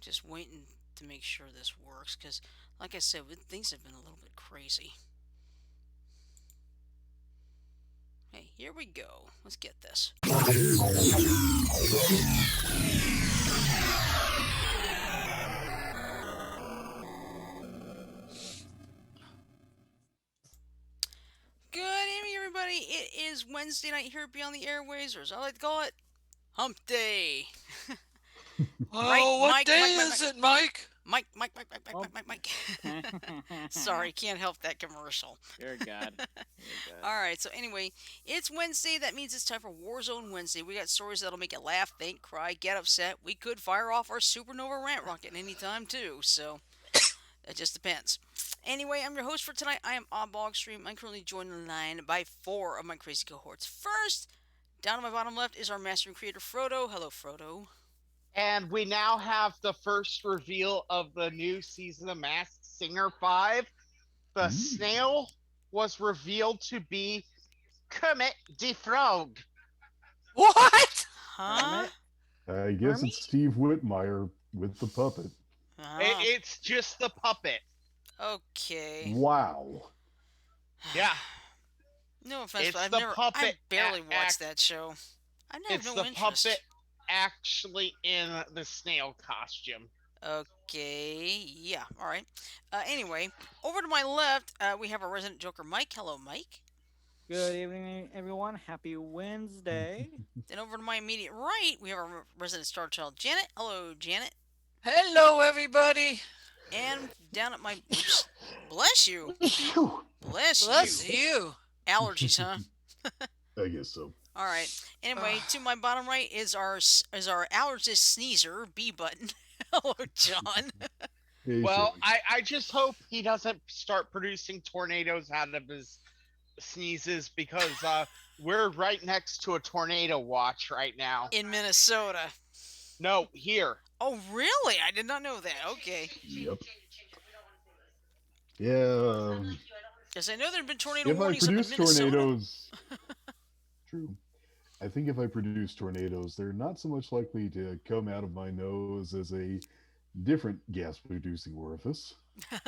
Just waiting to make sure this works because, like I said, things have been a little bit crazy. Hey, here we go. Let's get this. Good evening, everybody. It is Wednesday night here at Beyond the Airways, or as I like to call it, Hump Day. Right, Oh, what Mike, day Mike, Mike, is Mike. it, Mike? Mike, Mike, Mike, Mike, Mike, Oh. Mike, Mike, Mike. Sorry, can't help that commercial. You're good. You're good. All right, so anyway, it's Wednesday. That means it's time for Warzone Wednesday. We got stories that'll make you laugh, think, cry, get upset. We could fire off our Supernova Rant Rocket anytime, too, so it just depends. Anyway, I'm your host for tonight. I am Oddbogstream. I'm currently joined in line by four of my crazy cohorts. First, down on my bottom left is our master and creator, Frodo. Hello, Frodo. And we now have the first reveal of the new season of Masked Singer 5. The snail was revealed to be Kermit the Frog. What? Huh? Kermit? I guess Kermit? it's Steve Whitmire with the puppet. It's just the puppet. Okay. Wow. Yeah. No offense, It's but the I puppet barely watched that show. I have It's no the interest. puppet actually in the snail costume. Okay, yeah, all right. Anyway, over to my left, we have our resident Joker, Mike. Hello, Mike. Good evening, everyone. Happy Wednesday. Then over to my immediate right, we have our resident Star Child, Janet. Hello, Janet. Hello, everybody. And down at my oops, bless you, Phew. bless Bless you. you. Allergies, huh? I guess so. All right. Anyway, to my bottom right is our allergist sneezer, B button. Hello, John. Hey, Well, Shelley. I just hope he doesn't start producing tornadoes out of his sneezes because we're right next to a tornado watch right now. In Minnesota. No, here. Oh, really? I did not know that. Okay. Yep. Yeah. Because I know there have been tornado If I warnings up in produce Minnesota. tornadoes, true. I think if I produce tornadoes, they're not so much likely to come out of my nose as a different gas-producing orifice. Thought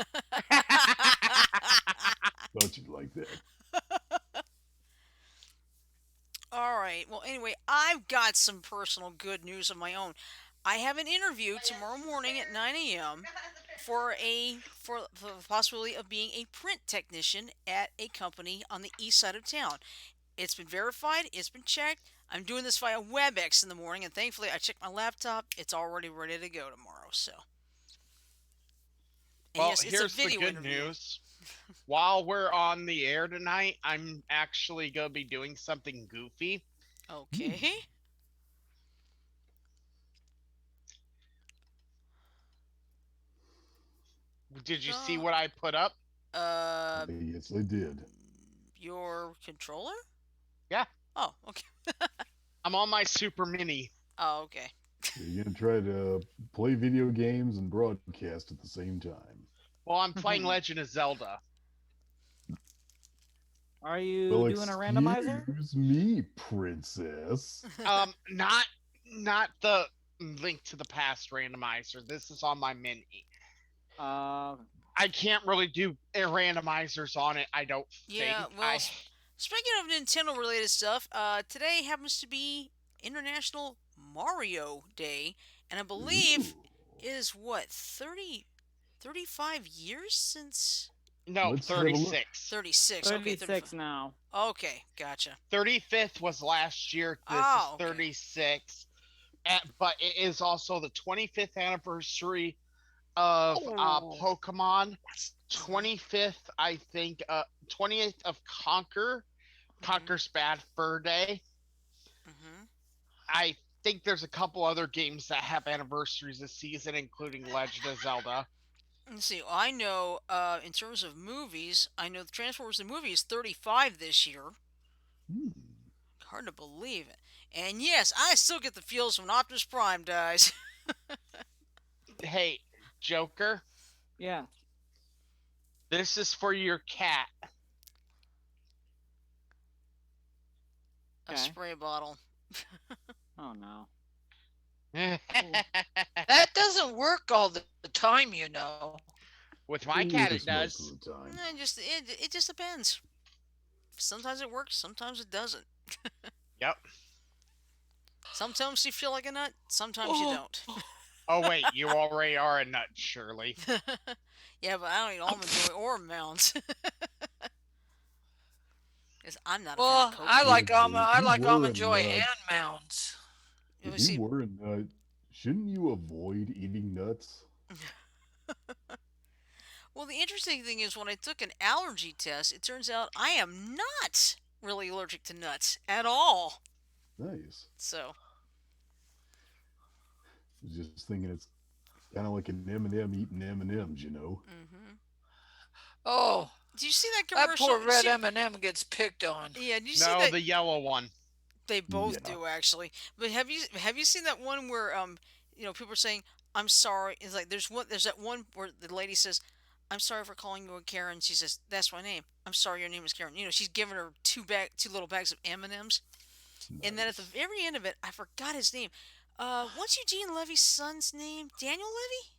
you'd like that. All right. Well, anyway, I've got some personal good news of my own. I have an interview tomorrow morning at 9 a.m. for the possibility of being a print technician at a company on the east side of town. It's been verified. It's been checked. I'm doing this via WebEx in the morning, and thankfully, I checked my laptop. It's already ready to go tomorrow. So, and Well, yes, it's a here's the video good interview. news. While we're on the air tonight, I'm actually going to be doing something goofy. Okay. Did you see what I put up? Yes, I did. Your controller? Yeah. Oh, okay. I'm on my Super Mini. Oh, okay. You're gonna try to play video games and broadcast at the same time. Well, I'm playing Legend of Zelda. Are you Well, doing a randomizer? excuse me, princess. Not the Link to the Past randomizer. This is on my Mini. Uh, I can't really do randomizers on it. I don't Yeah, think. well, speaking of Nintendo related stuff, today happens to be International Mario Day, and I believe Ooh. is what 35 years since No, Let's have a look. 36. 36. Okay, 36 35. now. Okay, gotcha. 35th was last year. This Oh, is okay. 36. But it is also the 25th anniversary of Pokemon. 25th, I think. 20th of Conker's Bad Fur Day. Mm-hmm. I think there's a couple other games that have anniversaries this season, including Legend of Zelda. Let's see. I know, in terms of movies, I know the Transformers the movie is 35 this year. Hmm. Hard to believe it. And yes, I still get the feels when Optimus Prime dies. Hey, Joker, Yeah. this is for your cat. A Okay. spray bottle. Oh no. Oh, That doesn't work all the time, you know. With my It cat, it works most of does. the time. It just depends. Sometimes it works, sometimes it doesn't. Yep. Sometimes you feel like a nut, sometimes you Oh, don't. Oh wait, you already are a nut, Shirley. Yeah, but I don't eat almond joy or mounds because I'm not a fan of well, coconut. If I you like were a almond joy nut, and mounds. You know, if you see, were a nut, shouldn't you avoid eating nuts? well, the interesting thing is when I took an allergy test, it turns out I am not really allergic to nuts at all. Nice. So, I was just thinking it's kind of like an M&M eating M&Ms, you know? hmm Oh, do you see that that commercial? poor red M&M gets picked on. Yeah, do you see No, that? the yellow one. They both Yeah. do actually. But have you seen that one where people are saying I'm sorry? It's like there's that one where the lady says, "I'm sorry for calling you a Karen." She says, "That's my name. I'm sorry your name is Karen." She's giving her two little bags of M and M's, and then at the Nice. very end of it, I forgot his name. What's Eugene Levy's son's name? Daniel Levy?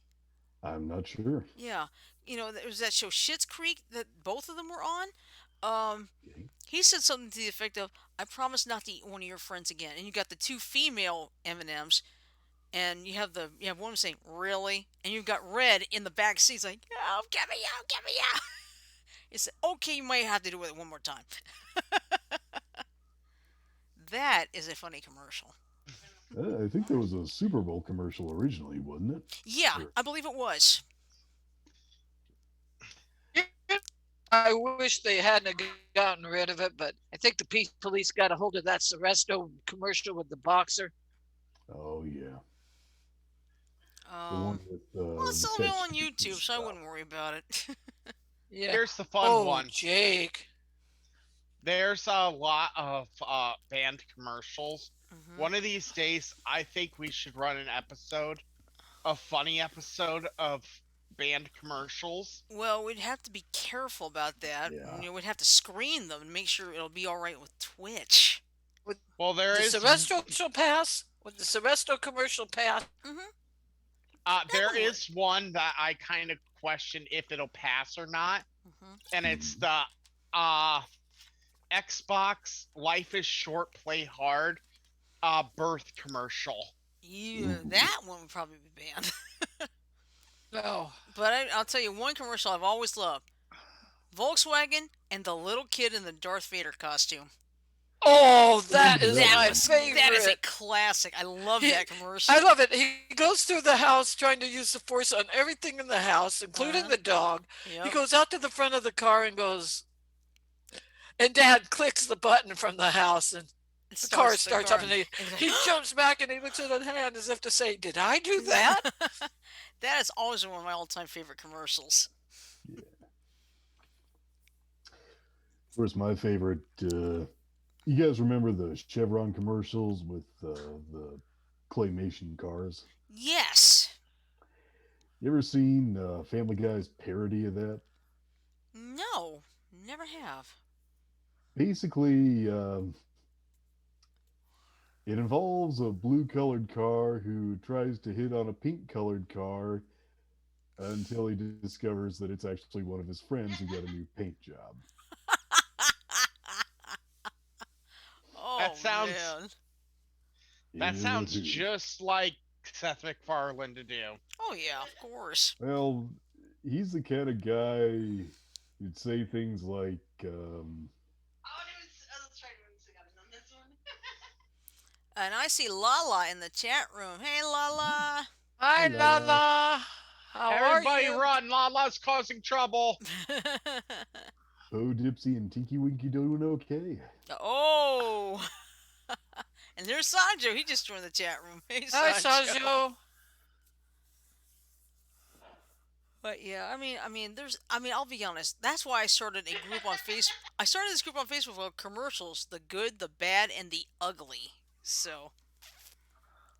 I'm not sure. Yeah. There was that show Schitt's Creek that both of them were on. Um, Okay. he said something to the effect of, "I promise not to eat one of your friends again." And you got the two female M and M's, and you have one saying "Really," and you've got Red in the back seat like, "Oh, get me out, get me out." It's okay. You might have to do it one more time. That is a funny commercial. I think there was a Super Bowl commercial originally, wasn't it? Yeah, Or I believe it was. I wish they hadn't gotten rid of it, but I think the police got a hold of that Seresto commercial with the boxer. oh yeah, the one Um, with well, it's the still catch available on YouTube, so I stuff. wouldn't worry about it. Yeah. Here's the fun Oh, one. Jake. There's a lot of band commercials. hmm One of these days, I think we should run an episode, a funny episode of band commercials. Well, we'd have to be careful about that. Yeah. We'd have to screen them and make sure it'll be all right with Twitch. Would Well, the there is Seresto pass? Would the Seresto commercial pass? hmm That there one would. is one that I kind of question if it'll pass or not, hmm and it's Mhm. the Xbox Life is Short, Play Hard birth commercial. Yeah, Ooh. that one would probably be banned. No. But I'll tell you one commercial I've always loved: Volkswagen and the little kid in the Darth Vader costume. Oh, Ooh, that is that my That is a favorite. classic. I love He, that I commercial. love it. He goes through the house trying to use the force on everything in the house, including Uh, the dog. He yep. goes out to the front of the car and goes, and Dad clicks the button from the house, and It the car starts the starts car up, and and it's he like, jumps back and he looks at his hand as if to say, "Did I do that?" that is always one of my all-time favorite commercials. Yeah. Of course, my favorite. You guys remember the Chevron commercials with the claymation cars? Yes. You ever seen Family Guy's parody of that? No, never have. Basically, it involves a blue-colored car who tries to hit on a pink-colored car until he discovers that it's actually one of his friends who got a new paint job. Oh That sounds man. It that is a sounds hoot. just like Seth MacFarlane to do. Oh yeah, of course. Well, he's the kind of guy who'd say things like, And I see Lala in the chat room. Hey Lala. Hi, "Hello, Lala. How are Everybody you? run! Lala's causing trouble. Bo Dipsy and Tinky Winky doing okay?" oh. And there's Sanjo. He just joined the chat room. Hey Hi, Sanjo. Sanjo. But yeah, I'll be honest. That's why I started a group on Facebook. I started this group on Facebook called Commercials: The Good, the Bad, and the Ugly. So,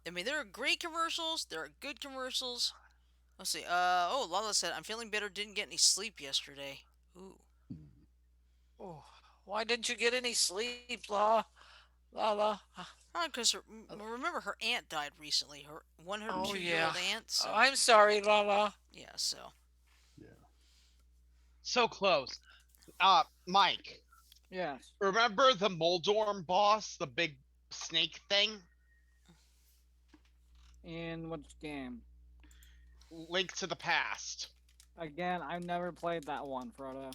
there are great commercials. There are good commercials. Let's see. Lala said, "I'm feeling better. Didn't get any sleep yesterday." Ooh. Oh, why didn't you get any sleep, La? Lala. Because remember her aunt died recently. Her Oh 102-year yeah. old aunt. So I'm sorry, Lala. yeah. So Yeah. So close. Mike, Yes. remember the Moldorm boss, the big snake thing? In which game? Link to the Past. Again, I've never played that one, Frodo.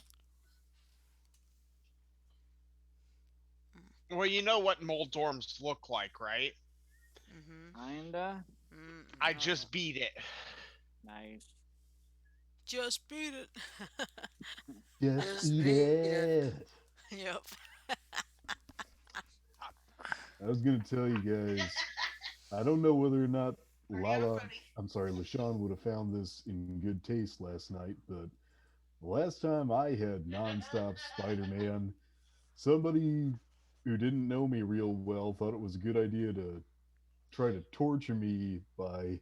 Well, you know what Moldorms look like, right? mm-hmm. Kinda. I Oh yeah. just beat it. Nice. Just beat it. Just Just beat beat it. it. Yep. I was gonna tell you guys. I don't know whether or not LaShawn would have found this in good taste last night, but the last time I had nonstop Spider-Man, somebody who didn't know me real well thought it was a good idea to try to torture me by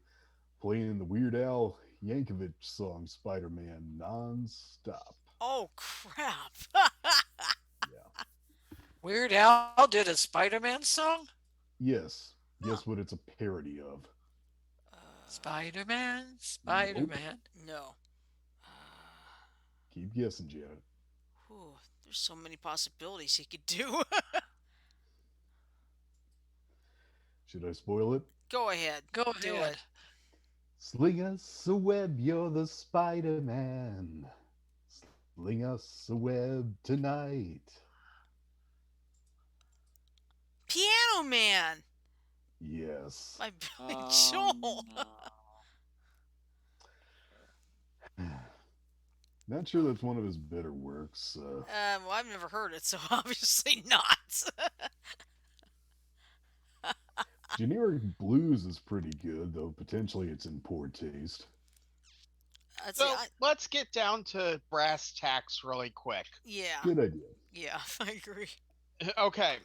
playing the Weird Al Yankovic song Spider-Man nonstop. Oh crap. Yeah. Weird Al did a Spider-Man song? Yes. Huh. Guess what it's a parody of? Spider-Man, Nope. Spider-Man. No. Keep guessing, Janet. Whew, there's so many possibilities he could do. Should I spoil it? Go ahead. Go Do ahead. it. Sling us a web, you're the Spider Man. Sling us a web tonight. Piano Man Yes. by Billy Joel. No. Not sure that's one of his better works. Well, I've never heard it, so obviously not. Generic blues is pretty good, though potentially it's in poor taste. I'd say, So let's get down to brass tacks really quick. yeah, Good idea. yeah, I agree. Okay,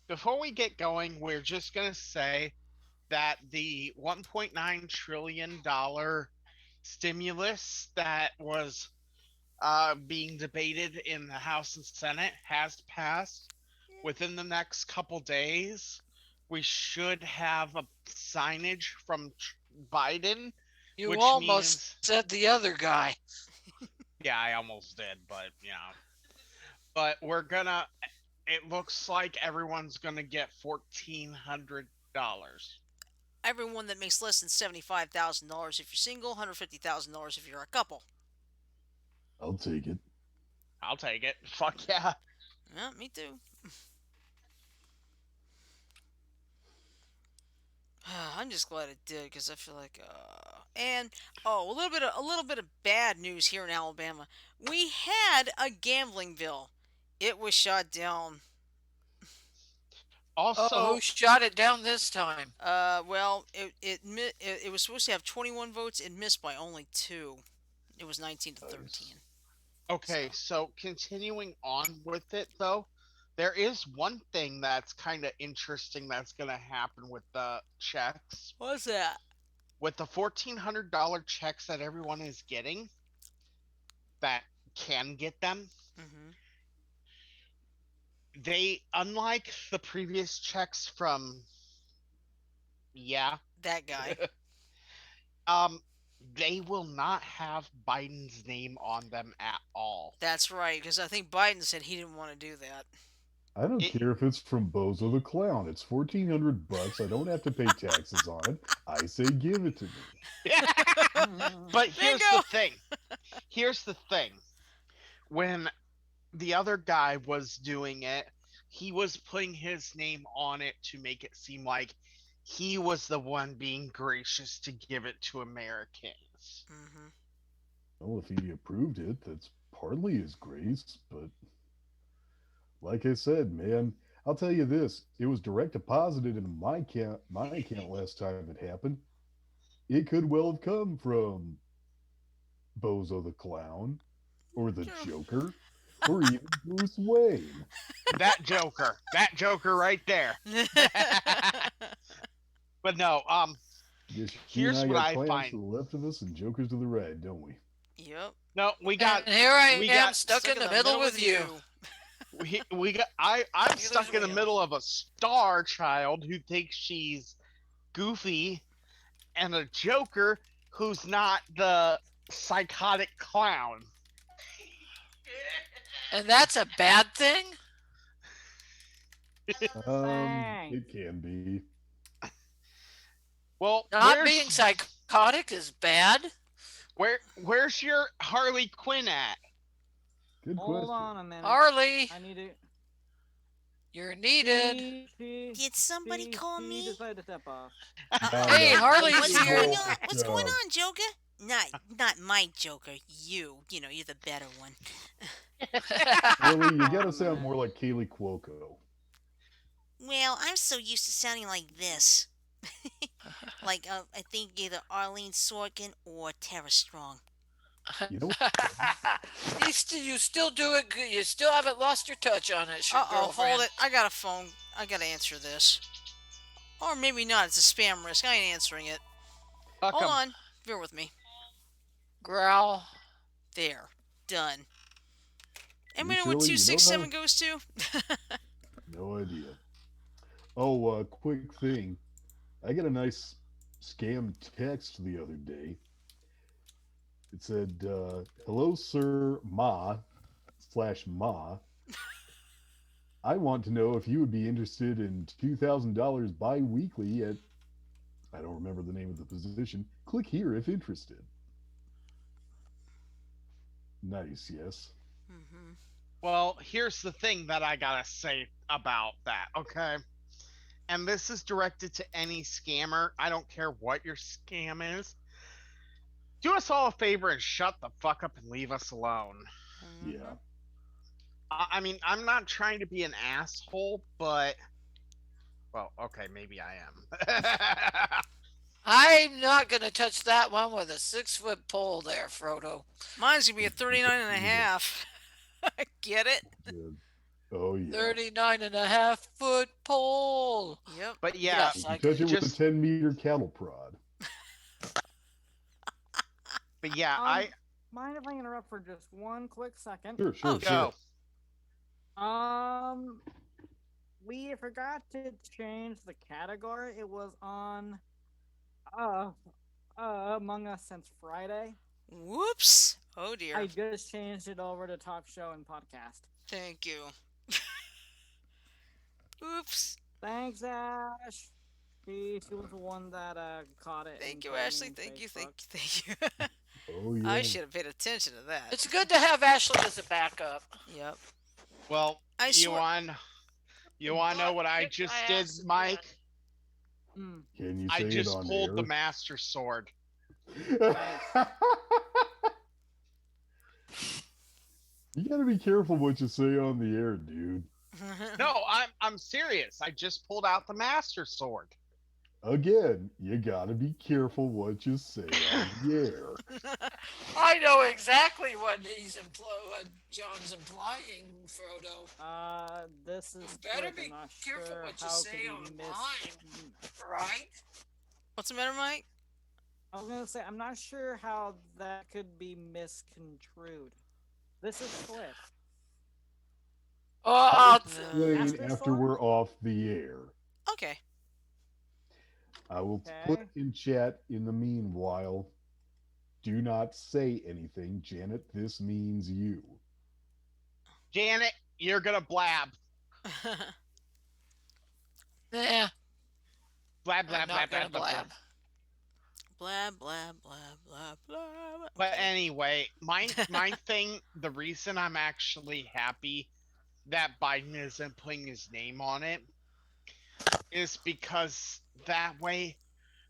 before we get going, we're just going to say that the $1.9 trillion stimulus that was being debated in the House and Senate has passed. Within the next couple days, we should have a signage from Biden, You which almost means, said the other guy. yeah, I almost did, but but we're gonna. It looks like everyone's gonna get $1,400. Everyone that makes less than $75,000 if you're single, $150,000 if you're a couple. I'll take it. I'll take it. Fuck yeah. Yeah, me too. I'm just glad it did because I feel like, and oh, a little bit of bad news here in Alabama. We had a gambling bill. It was shot down. Oh, Also, who shot it down this time? Well, it was supposed to have 21 votes. It missed by only two. It was 19 to Nice. 13. okay, So so continuing on with it though, there is one thing that's kind of interesting that's going to happen with the checks. what's that? With the $1,400 checks that everyone is getting, that can get them, Mm-hmm. they, unlike the previous checks from, yeah, That guy. um, they will not have Biden's name on them at all. That's right, because I think Biden said he didn't want to do that. I don't It, care if it's from Bozo the Clown. It's $1,400. I don't have to pay taxes on it. I say give it to me. but here's the Bingo! thing. Here's the thing. When the other guy was doing it, he was putting his name on it to make it seem like he was the one being gracious to give it to Americans. Mm-hmm. Well, if he approved it, that's partly his grace, but like I said, man, I'll tell you this: it was direct deposited into my account last time it happened. It could well have come from Bozo the Clown, or the True. Joker, or even Bruce Wayne. That Joker right there. But no, Guess you and here's I what got I clowns to find. the left of us and jokers to the right, don't we? Yep. No, And here I we am got stuck in the middle with you. we got I'm Stealers stuck in the wheels. middle of a star child who thinks she's goofy and a Joker who's not the psychotic clown. And that's a bad thing? Thanks. It can be. Well, Not being psychotic is bad? where's your Harley Quinn at? Good Hold question. on a minute. Harley, I need to. you're needed. Did somebody call She me? decided to step off. Hey, No. Harley's What's here. going on? What's going on, Joker? Not my Joker. You know, you're the better one. Really, you Hold on gotta a sound minute. more like Kaylee Cuoco. Well, I'm so used to sounding like this. Like, I think either Arlene Sorkin or Tara Strong. You know, You still do it good. You still haven't lost your touch on it, Uh-oh, girlfriend. hold it. I got a phone. I gotta answer this. Or maybe not. It's a spam risk. I ain't answering it. Hold Huck'em. on. Bear with me. Growl. There. Done. you Anybody know what Shirley, you know 267 how? goes to? No idea. Oh, quick thing. I got a nice scam text the other day. It said, "Hello, Sir Ma/Ma. I want to know if you would be interested in $2,000 bi-weekly at, I don't remember the name of the position. Click here if interested." Nice, yes. Mm-hmm. Well, here's the thing that I gotta say about that, okay? And this is directed to any scammer. I don't care what your scam is. Do us all a favor and shut the fuck up and leave us alone. Yeah. I mean, I'm not trying to be an asshole, but well, okay, maybe I am. I'm not going to touch that one with a 6-foot pole there, Frodo. Mine's gonna be a 39 and a half. Get it? Good. Oh, yeah. 39.5-foot pole. Yep. But yeah, Yes, You I can touch could. it with a just 10-meter cattle prod. but yeah, Mind if I interrupt for just one quick second? Sure, Oh, sure. go. We forgot to change the category. It was on Among Us since Friday. Whoops. Oh dear. I just changed it over to talk show and podcast. Thank you. Oops. Thanks, Ash. She was the one that caught it. Thank and you, told me Ashley. on Thank you. Facebook. Thank you. Oh, yeah. I should have paid attention to that. It's good to have Ashley as a backup. Yep. Well, I you swear. want to know what I Kick just my did, ass Mike? Mm. Can you I say it just on pulled air? the Master Sword. You gotta be careful what you say on the air, dude. No, I'm serious. I just pulled out the Master Sword. Again, you gotta be careful what you say on the air. I know exactly what John's implying, Frodo. This is You better quick. be I'm not careful sure what you how say could he online. Right? What's the matter, Mike? I was gonna say I'm not sure how that could be misconstrued. This is Cliff. Oh, Explain Master after Sword? we're off the air. Okay. I will Okay. put in chat in the meanwhile. Do not say anything, Janet. This means you. Janet, you're gonna blab. yeah. Blab, I'm blab, not blab, gonna blab, blab, blab. blah blah blah blah blah. But Okay. anyway, my thing, the reason I'm actually happy that Biden isn't putting his name on it is because that way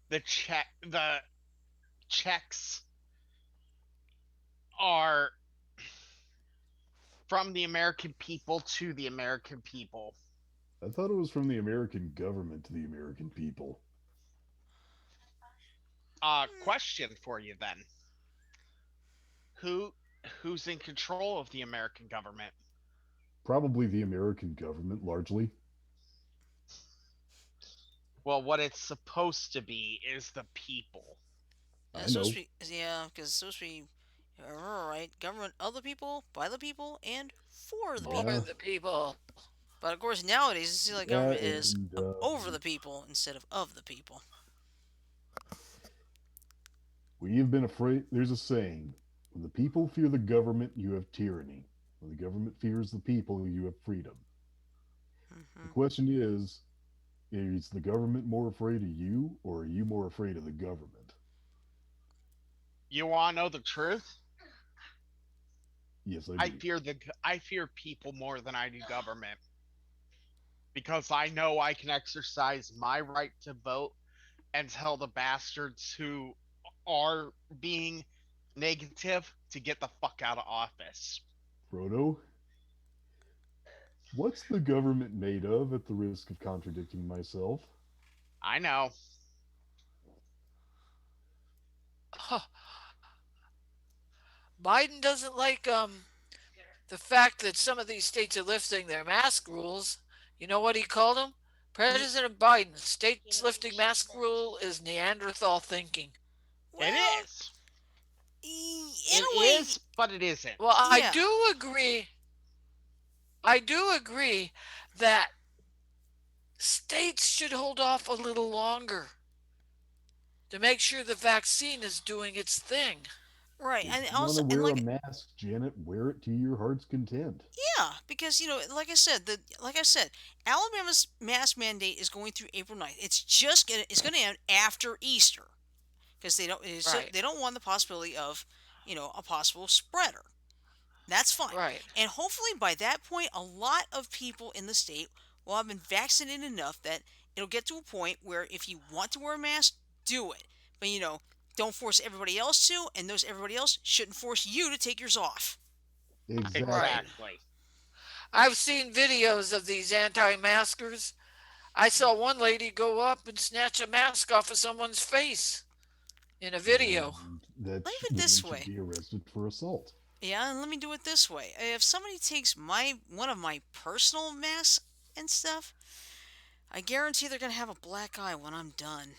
the checks are from the American people to the American people. I thought it was from the American government to the American people. Question for you then. Who's in control of the American government? Probably the American government, largely. Well, what it's supposed to be is the people. I It's supposed know. to be, yeah, because it's supposed to be, right, government of the people, by the people, and for the For Yeah, people. the people. But of course, nowadays, it seems like that government is and over the people instead of the people. we have been afraid. There's a saying: when the people fear the government, you have tyranny. When the government fears the people, you have freedom. The Hmm. question is the government more afraid of you, or are you more afraid of the government? You want to know the truth? Yes, I I do. fear the I fear people more than I do government because I know I can exercise my right to vote and tell the bastards who are being negative to get the fuck out of office. Frodo, what's the government made of at the risk of contradicting myself? I know. Huh. Biden doesn't like the fact that some of these states are lifting their mask rules. You know what he called them? President Biden, states lifting mask rule is Neanderthal thinking. It Well, is. in It a way, is, but it Well, isn't. I yeah. do agree. I do agree that states should hold off a little longer to make sure the vaccine is doing its thing. Right, If and you want also, to and wear a like, mask, Janet, wear it to your heart's content. yeah, because like I said, Alabama's mask mandate is going through April 9th. It's gonna end after Easter because Right, they don't want the possibility of a possible spreader. That's fine, right. and hopefully by that point, a lot of people in the state will have been vaccinated enough that it'll get to a point where if you want to wear a mask, do it, but don't force everybody else to, and those everybody else shouldn't force you to take yours off. Right. Exactly. Exactly. I've seen videos of these anti maskers. I saw one lady go up and snatch a mask off of someone's face in a video. And that Leave it woman this should way. be arrested for assault. Yeah, and let me do it this way. If somebody takes my one of my personal masks and stuff, I guarantee they're gonna have a black eye when I'm done.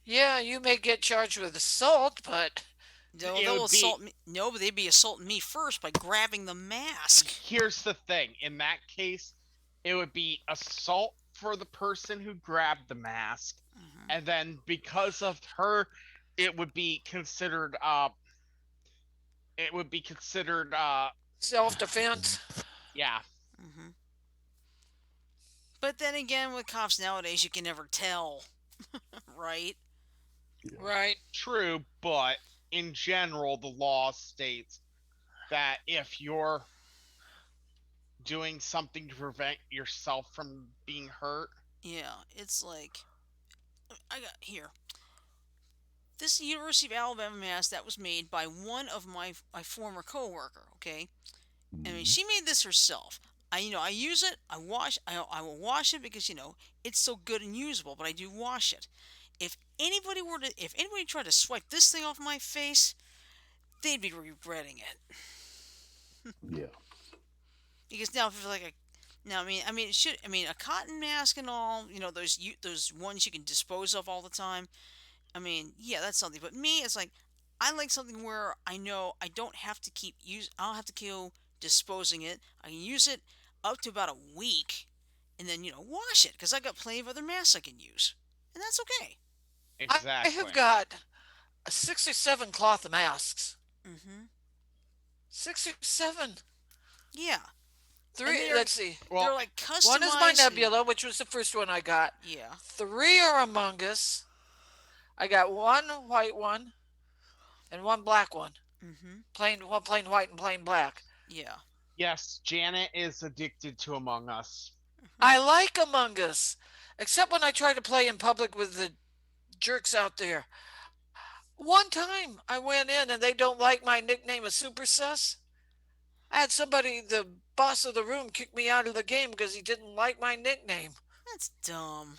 Yeah, you may get charged with assault, but It They'll would be. assault me. No, but they'd be assaulting me first by grabbing the mask. Here's the thing. In that case, it would be assault for the person who grabbed the mask, Hmm. and then because of her, it would be considered. It would be considered. self defense. Yeah. Hmm. But then again, with cops nowadays, you can never tell, right? Yeah. Right. True, but in general, the law states that if you're doing something to prevent yourself from being hurt, Yeah, it's like I got here. This University of Alabama mask that was made by one of my former coworker. Okay, I mean, Mhm. she made this herself. I use it. I will wash it because it's so good and usable. But I do wash it. If anybody tried to swipe this thing off my face, they'd be regretting it. Yeah. Because now if it's like a, now it should, a cotton mask and all, those ones you can dispose of all the time. Yeah, that's something. But me, it's like I like something where I know I don't have to I don't have to keep disposing it. I can use it up to about a week, and then wash it because I got plenty of other masks I can use, and that's okay. I have exactly. got 6 or 7 cloth masks. Hmm. 6 or 7. Yeah, and Three, let's see. they're Well, like One is my customized and Nebula, which was the first one I got. yeah. 3 are Among Us. I got one white one and one black one. Hmm. Plain white and plain black. Yeah. yes, Janet is addicted to Among Us. Hmm. I like Among Us, except when I try to play in public with the jerks out there. One time I went in and they don't like my nickname of Super Sus. I had somebody, the boss of the room, kick me out of the game because he didn't like my nickname. That's dumb.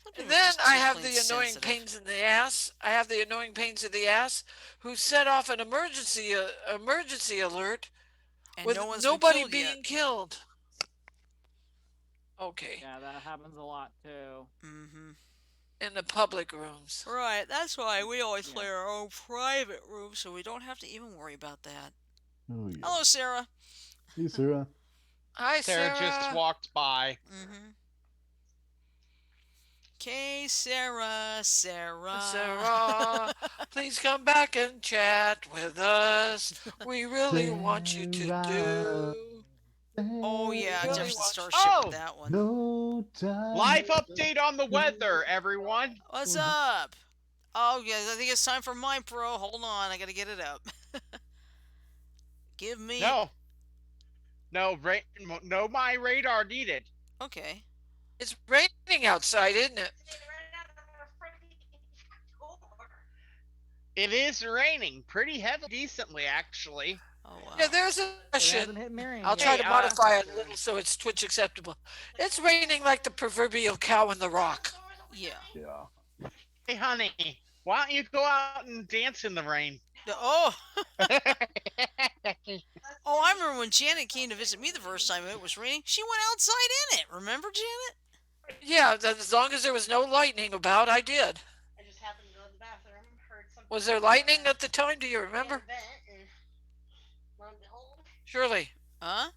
Some And people are then just I too have plain the annoying sensitive. pains in the ass. I have the annoying pains in the ass who set off an emergency alert And no with one's been nobody killed yet. being killed. Okay, Yeah, that happens a lot too. Hmm. in the public rooms. Right, that's why we always Yeah. play our own private room so we don't have to even worry about that. Oh yeah. Hello, Sarah. Hey Sarah. Hi, Sarah just Sarah. walked by. Mm-hmm. Okay, Sarah, Sarah. Sarah, please come back and chat with us. We really want you to Sarah. do. Oh We yeah, really Jeff's the Sarah. want you. starship with Oh, that one. No time live left update on the to weather, everyone. What's up? Oh yeah, I think it's time for my pro. Hold on, I gotta get it up. Give me. No, no, no, my radar needed. Okay. It's raining outside, isn't it? It is raining pretty heavily, decently, actually. Oh Yeah, wow. there's a It hasn't question. hit Marion I'll try yet. to Hey, modify it a little so it's Twitch acceptable. It's raining like the proverbial cow in the rock. Yeah. yeah. hey, honey, why don't you go out and dance in the rain? Oh. Oh, I remember when Janet came to visit me the first time. It was raining. She went outside in it. Remember, Janet? Yeah, as long as there was no lightning about, I did. Was there lightning at the time? Do you remember? Shirley, Huh?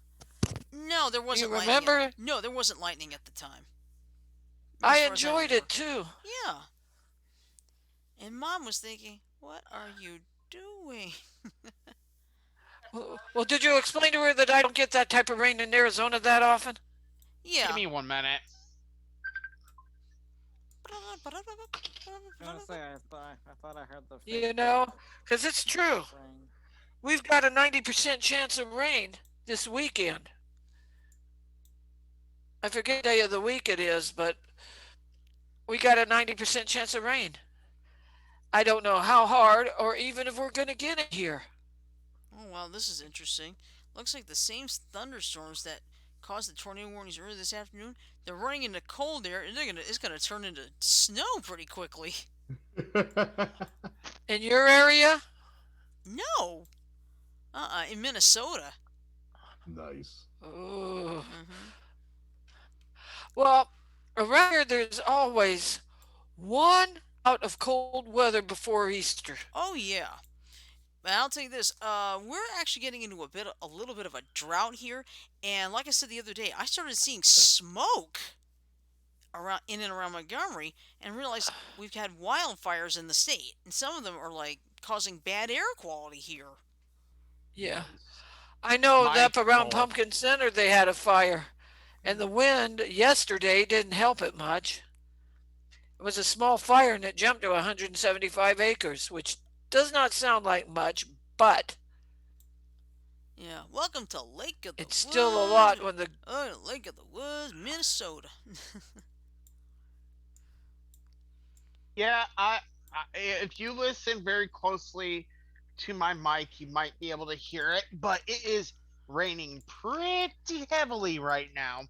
No, there do you wasn't lightning. remember? No, there wasn't lightning at the time. I As far as I enjoyed remember. it too. Yeah. And Mom was thinking, "What are you doing?" Well, did you explain to her that I don't get that type of rain in Arizona that often? Give Yeah. me 1 minute. I was gonna say I thought I heard the You fake know, because it's true. rain. We've got a 90% chance of rain this weekend. I forget the day of the week it is, but we got a 90% chance of rain. I don't know how hard or even if we're going to get it here. Oh wow, this is interesting. Looks like the same thunderstorms that caused the tornado warnings earlier this afternoon. They're running into cold air, and it's gonna turn into snow pretty quickly. In your area? No. In Minnesota. Nice. Oh. Mm-hmm. Well, around here there's always one out of cold weather before Easter. Oh yeah. But I'll tell you this. We're actually getting into a little bit of a drought here, and like I said the other day, I started seeing smoke around in and around Montgomery, and realized we've had wildfires in the state, and some of them are like causing bad air quality here. Yeah. Nice. I know My up around oh, Pumpkin Center they had a fire, and the wind yesterday didn't help it much. It was a small fire and it jumped to 175 acres, which does not sound like much, but Yeah. Welcome to Lake of the it's still a Woods. lot when the Oh, Lake of the Woods, Minnesota. yeah. If you listen very closely to my mic, you might be able to hear it. But it is raining pretty heavily right now.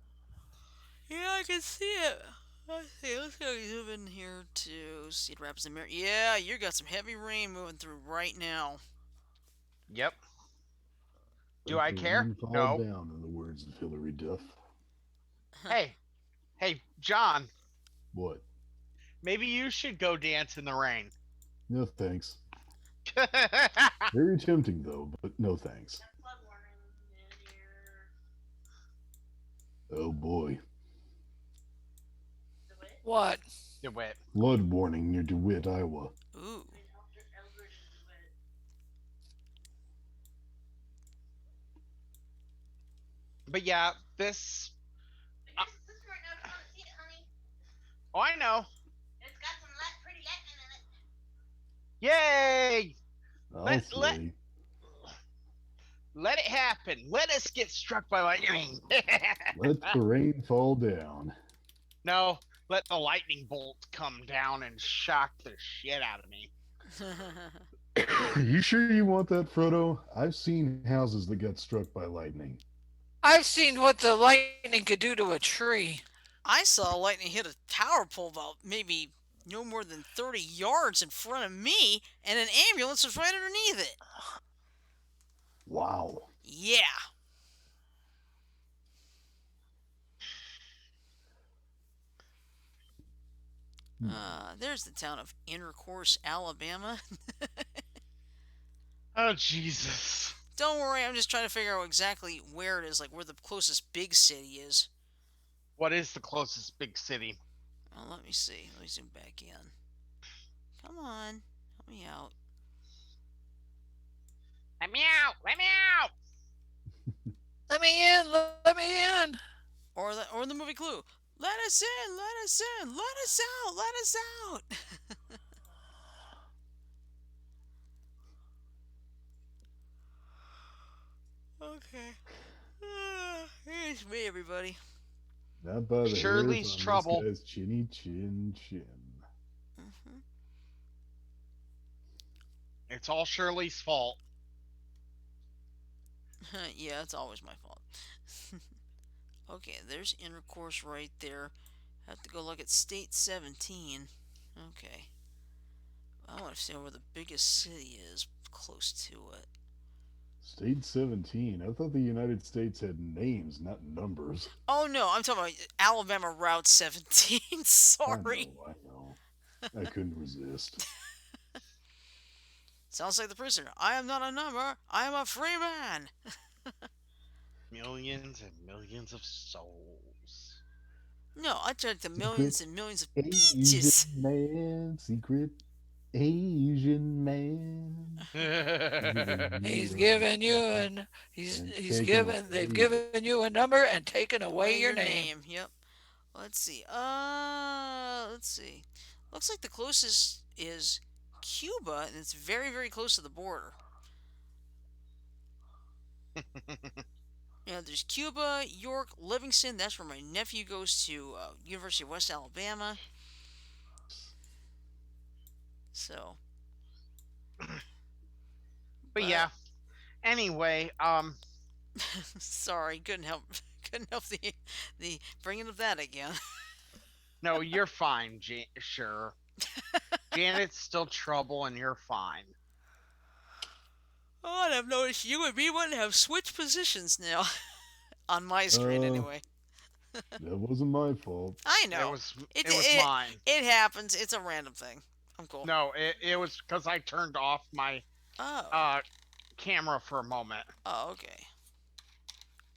Yeah, I can see it. Let's see. Let's go zoom in here to Cedar Rapids and Mar. Yeah, you got some heavy rain moving through right now. Yep. Do Let I the care? rain fall No. down, in the words of Hillary Duff. Hey, hey, John. What? Maybe you should go dance in the rain. No thanks. Very tempting though, but no thanks. Oh boy. what? DeWitt. Flood warning near DeWitt, Iowa. Ooh. But yeah, this. Uh, oh, I know. Yay! I'll Let let say. let it happen. Let us get struck by lightning. Let the rain fall down. No, let the lightning bolt come down and shock the shit out of me. You sure you want that, Frodo? I've seen houses that got struck by lightning. I've seen what the lightning could do to a tree. I saw lightning hit a tower pole about maybe no more than 30 yards in front of me, and an ambulance was right underneath it. Wow. Yeah. There's the town of Intercourse, Alabama. Oh Jesus! Don't worry, I'm just trying to figure out exactly where it is, like where the closest big city is. What is the closest big city? Well, let me see. Let me zoom back in. Come on, help me out. Let me out! Let me out! Let me in. Let me in. Or the movie Clue. Let us in, let us in, let us out, let us out. Okay. Here's me, everybody. Not by the hairs Shirley's on this trouble. guy's chinny chin chin. Hmm. It's all Shirley's fault. Yeah, it's always my fault. Okay, there's intercourse right there. Have to go look at state 17. Okay. I want to see where the biggest city is close to it. State 17. I thought the United States had names, not numbers. Oh no, I'm talking about Alabama Route 17. Sorry. I know. I couldn't resist. Sounds like the prisoner. I am not a number. I am a free man. Millions and millions of souls. No, I took the millions Secret and millions of Asian beaches. man, secret Asian man, giving He's you a given you number and and he's taking given they've away given you a number and taken away Away your your name. name. Yep. Let's see. Let's see. Looks like the closest is Cuba, and it's very, very close to the border. There's Cuba, York, Livingston. That's where my nephew goes to University of West Alabama. So, But but yeah. Anyway, sorry, couldn't help, couldn't help the bringing of that again. no, you're fine, sure. Janet's still trouble, and you're fine. Oh, and I've noticed you and me wouldn't have switched positions now on my screen uh anyway. that wasn't my fault. I It know. was It it was it mine. it happens. It's a random thing. I'm cool. No, it was because I turned off my Oh. uh camera for a moment. Oh, okay.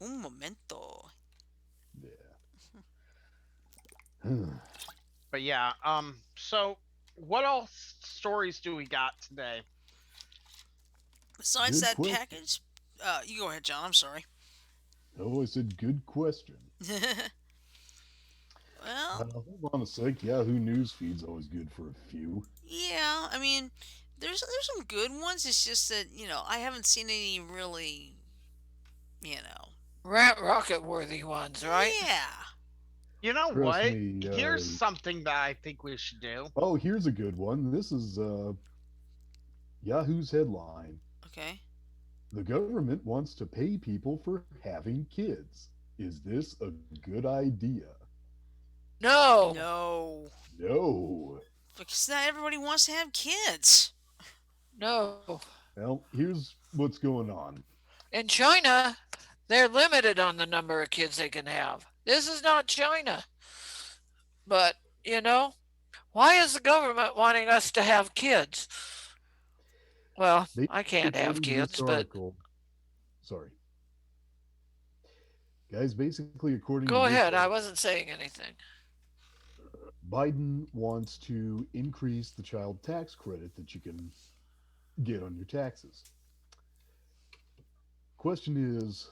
Un momento. Yeah. But yeah, so what else stories do we got today? Besides Good that question. package, you go ahead, John. I'm sorry. Oh, I said good question. Well, Hold on a sec. Yahoo News feed's always good for a few. yeah. I mean, there's some good ones. It's just that I haven't seen any really. You know. Rant Rocket worthy ones, right? Yeah. You know Trust what? me. Here's something that I think we should do. Oh, here's a good one. This is Yahoo's headline. Okay. The government wants to pay people for having kids. Is this a good idea? No. No. No. Because not everybody wants to have kids. No. Well, here's what's going on. In China, they're limited on the number of kids they can have. This is not China. But, you know, why is the government wanting us to have kids? Well, I Basically, can't have according to this kids, but article, sorry, guys, basically, according to go this ahead. I article, wasn't saying anything. Biden wants to increase the child tax credit that you can get on your taxes. Question is,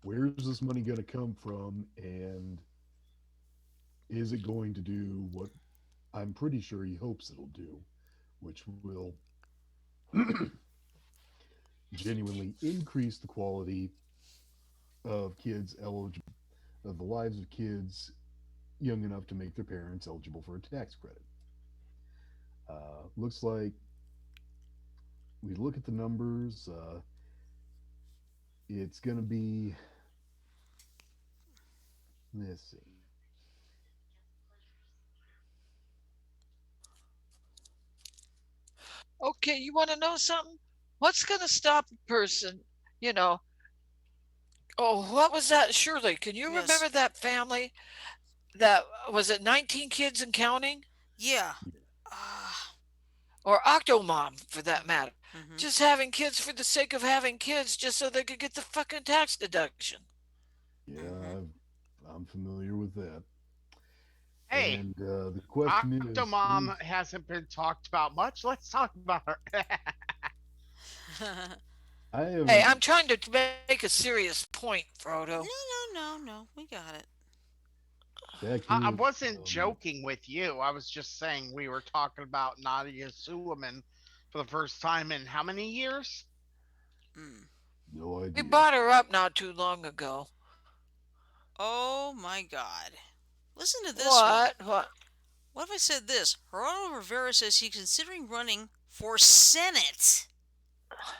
where's this money going to come from, and is it going to do what I'm pretty sure he hopes it'll do, which will genuinely increase the quality of kids eligible, of the lives of kids young enough to make their parents eligible for a tax credit. Looks like we look at the numbers. It's going to be, let's see. Okay, you want to know something? What's going to stop a person, you know? Oh, what was that? Shirley, can you Yes. remember that family that was it 19 kids and counting? Yeah. Uh, or Octomom for that matter, Mm-hmm. just having kids for the sake of having kids just so they could get the fucking tax deduction. Yeah, Mm-hmm. I'm familiar with that. Hey, And the question is, Octomom hasn't been talked about much. Let's talk about her. I Hey, haven't, I'm trying to make a serious point, Frodo. No. We got it. I accurate. wasn't Um, joking with you. I was just saying we were talking about Nadia Suleiman for the first time in how many years? Mm. no We idea. brought her up not too long ago. Oh my God. Listen to this one. What? What? What if I said this? Gerardo Rivera says he's considering running for Senate.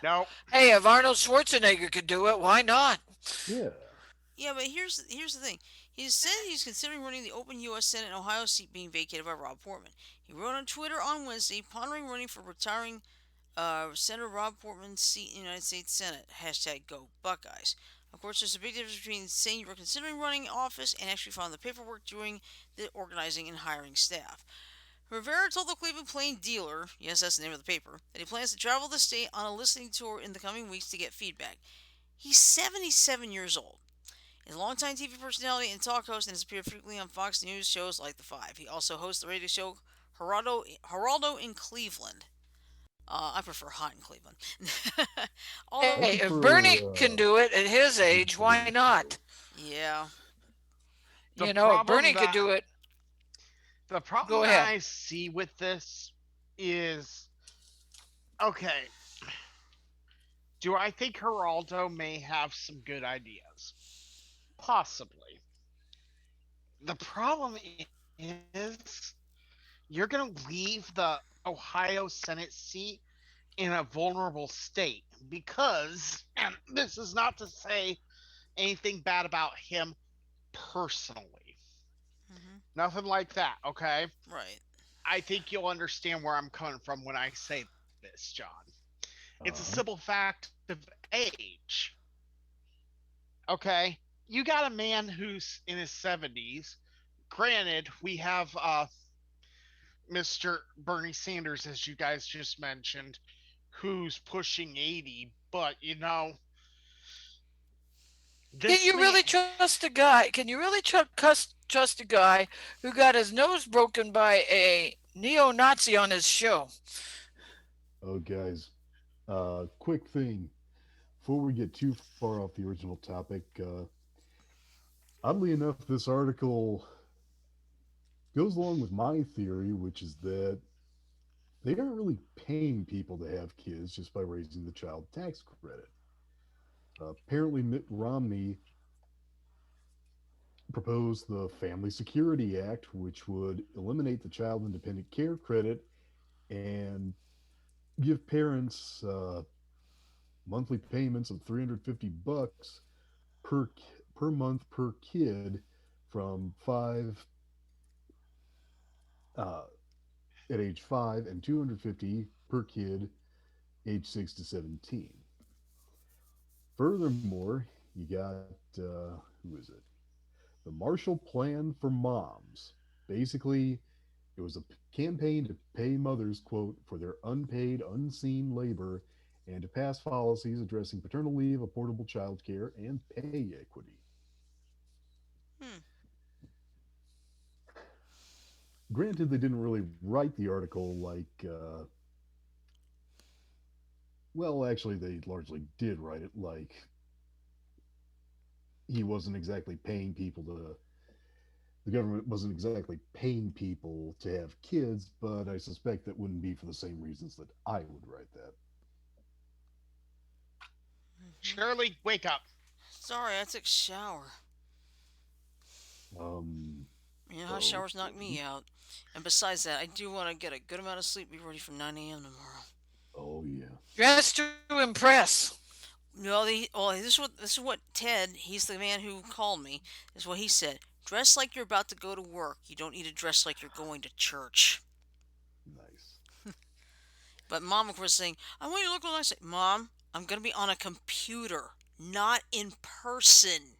No. Hey, if Arnold Schwarzenegger could do it, why not? Yeah. Yeah, but here's the thing. He said he's considering running the open U.S. Senate and Ohio seat being vacated by Rob Portman. He wrote on Twitter on Wednesday, pondering running for retiring Senator Rob Portman's seat in the United States Senate. Hashtag Go Buckeyes. Of course, there's a big difference between saying you are considering running office and actually filing the paperwork, doing the organizing, and hiring staff. Rivera told the Cleveland Plain Dealer, yes, that's the name of the paper, that he plans to travel the state on a listening tour in the coming weeks to get feedback. He's 77 years old. He's a longtime TV personality and talk host and has appeared frequently on Fox News shows like The Five. He also hosts the radio show Geraldo in Cleveland. I prefer hot in Cleveland. Hey, I Although, if Bernie prefer can do it at his age, big why city not? show. yeah. The If problem Bernie could that do it, the problem go that ahead. I see with this is okay, do I think Geraldo may have some good ideas? Possibly. The problem is you're going to leave the Ohio Senate seat in a vulnerable state because, and this is not to say anything bad about him personally, Hmm. nothing like that, okay? Right. I think you'll understand where I'm coming from when I say this, John. It's a simple Uh-huh. fact of age, okay? You got a man who's in his 70s. Granted, we have Mr. Bernie Sanders, as you guys just mentioned, who's pushing 80. But, Can this you man, really trust a guy? Can you really trust a guy who got his nose broken by a neo-Nazi on his show? Oh, guys, quick thing before we get too far off the original topic. Oddly enough, this article goes along with my theory, which is that they aren't really paying people to have kids just by raising the child tax credit. Apparently, Mitt Romney proposed the Family Security Act, which would eliminate the child independent care credit and give parents monthly payments of 350 bucks per per month per kid from 5 at age 5 and 250 per kid age 6 to 17. Furthermore, you got who is it? The Marshall Plan for Moms. Basically, it was a campaign to pay mothers, quote, for their unpaid, unseen labor and to pass policies addressing paternal leave, affordable child care, and pay equity. Hmm. Granted, they didn't really write the article like, well, actually, they largely did write it like he wasn't exactly paying people to, the government wasn't exactly paying people to have kids, but I suspect that wouldn't be for the same reasons that I would write that. Hmm. Shirley, wake up. Sorry, I took a shower. Um, You know how showers knock okay. me out. And besides that, I do want to get a good amount of sleep, be ready for 9 a.m. tomorrow. Oh, yeah. Dress to impress. No, this is what Ted, he's the man who called me, is what he said. Dress like you're about to go to work. You don't need to dress like you're going to church. Nice. But mom, of course, saying, I want you to look nice. Mom, I'm going to be on a computer, not in person.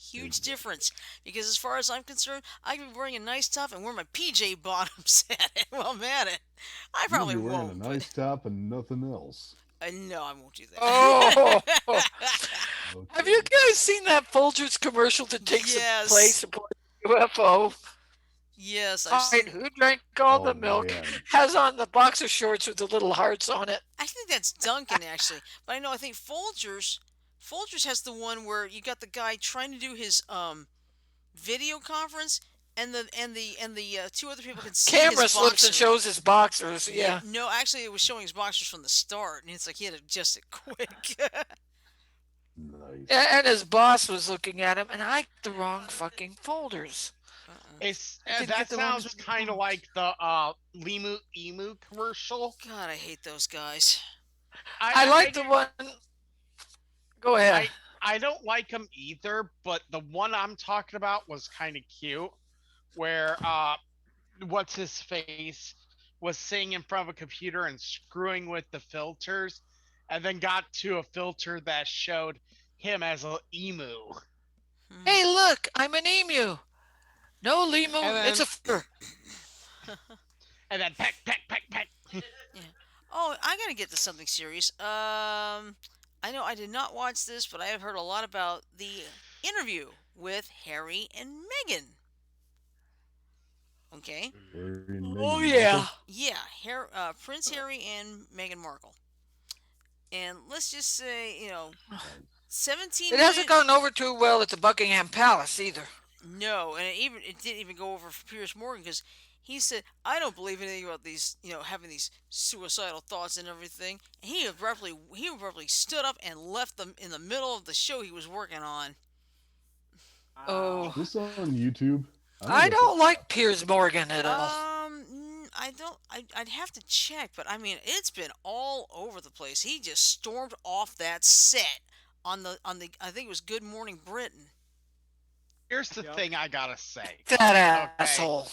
Huge Exactly. difference. Because as far as I'm concerned, I could be wearing a nice top and wear my PJ bottoms at it while I'm at it. I You'll be probably wearing a won't, but nice top and nothing else. no, I won't do Oh, that. have you Okay. guys seen that Folgers commercial that takes the Yes. place of UFO? Yes, I've All right, seen. who drank all the Oh milk? man. Has on the boxer shorts with the little hearts on it. I think that's Duncan actually, but I know I think Folgers has the one where you got the guy trying to do his video conference, and the two other people can see his Camera slips and boxer. shows his boxers. Yeah, Yeah. no, actually, it was showing his boxers from the start, and it's like he had to adjust it quick. Nice. And his boss was looking at him, and I got the wrong fucking folders. Uh-uh. It's I didn't that get the ones sounds with the kind of box. like the Limu Emu commercial. God, I hate those guys. I I like the one. Go ahead. I I don't like them either, but the one I'm talking about was kind of cute, where what's his face was sitting in front of a computer and screwing with the filters, and then got to a filter that showed him as an emu, Hmm. Hey, look, I'm an emu. No, and Limu, it's then a fur. peck peck peck peck. Yeah. Oh, I gotta get to something serious. I know I did not watch this, but I have heard a lot about the interview with Harry and Meghan. Okay. Harry and Oh, Meghan yeah. Markle. Yeah, Prince Harry and Meghan Markle. And let's just say, Nice. 17 It hasn't minute. gone over too well at the Buckingham Palace either. No, and it didn't even go over for Piers Morgan because he said, "I don't believe anything about these, having these suicidal thoughts and everything." And he abruptly stood up and left them in the middle of the show he was working on. Oh, Is Wow. this on YouTube? I might I have to don't like watch Piers this. Morgan at all. I don't. I'd have to check, but I mean, it's been all over the place. He just stormed off that set on the. I think it was Good Morning Britain. Here's the Yep. thing I gotta say. That Okay, asshole.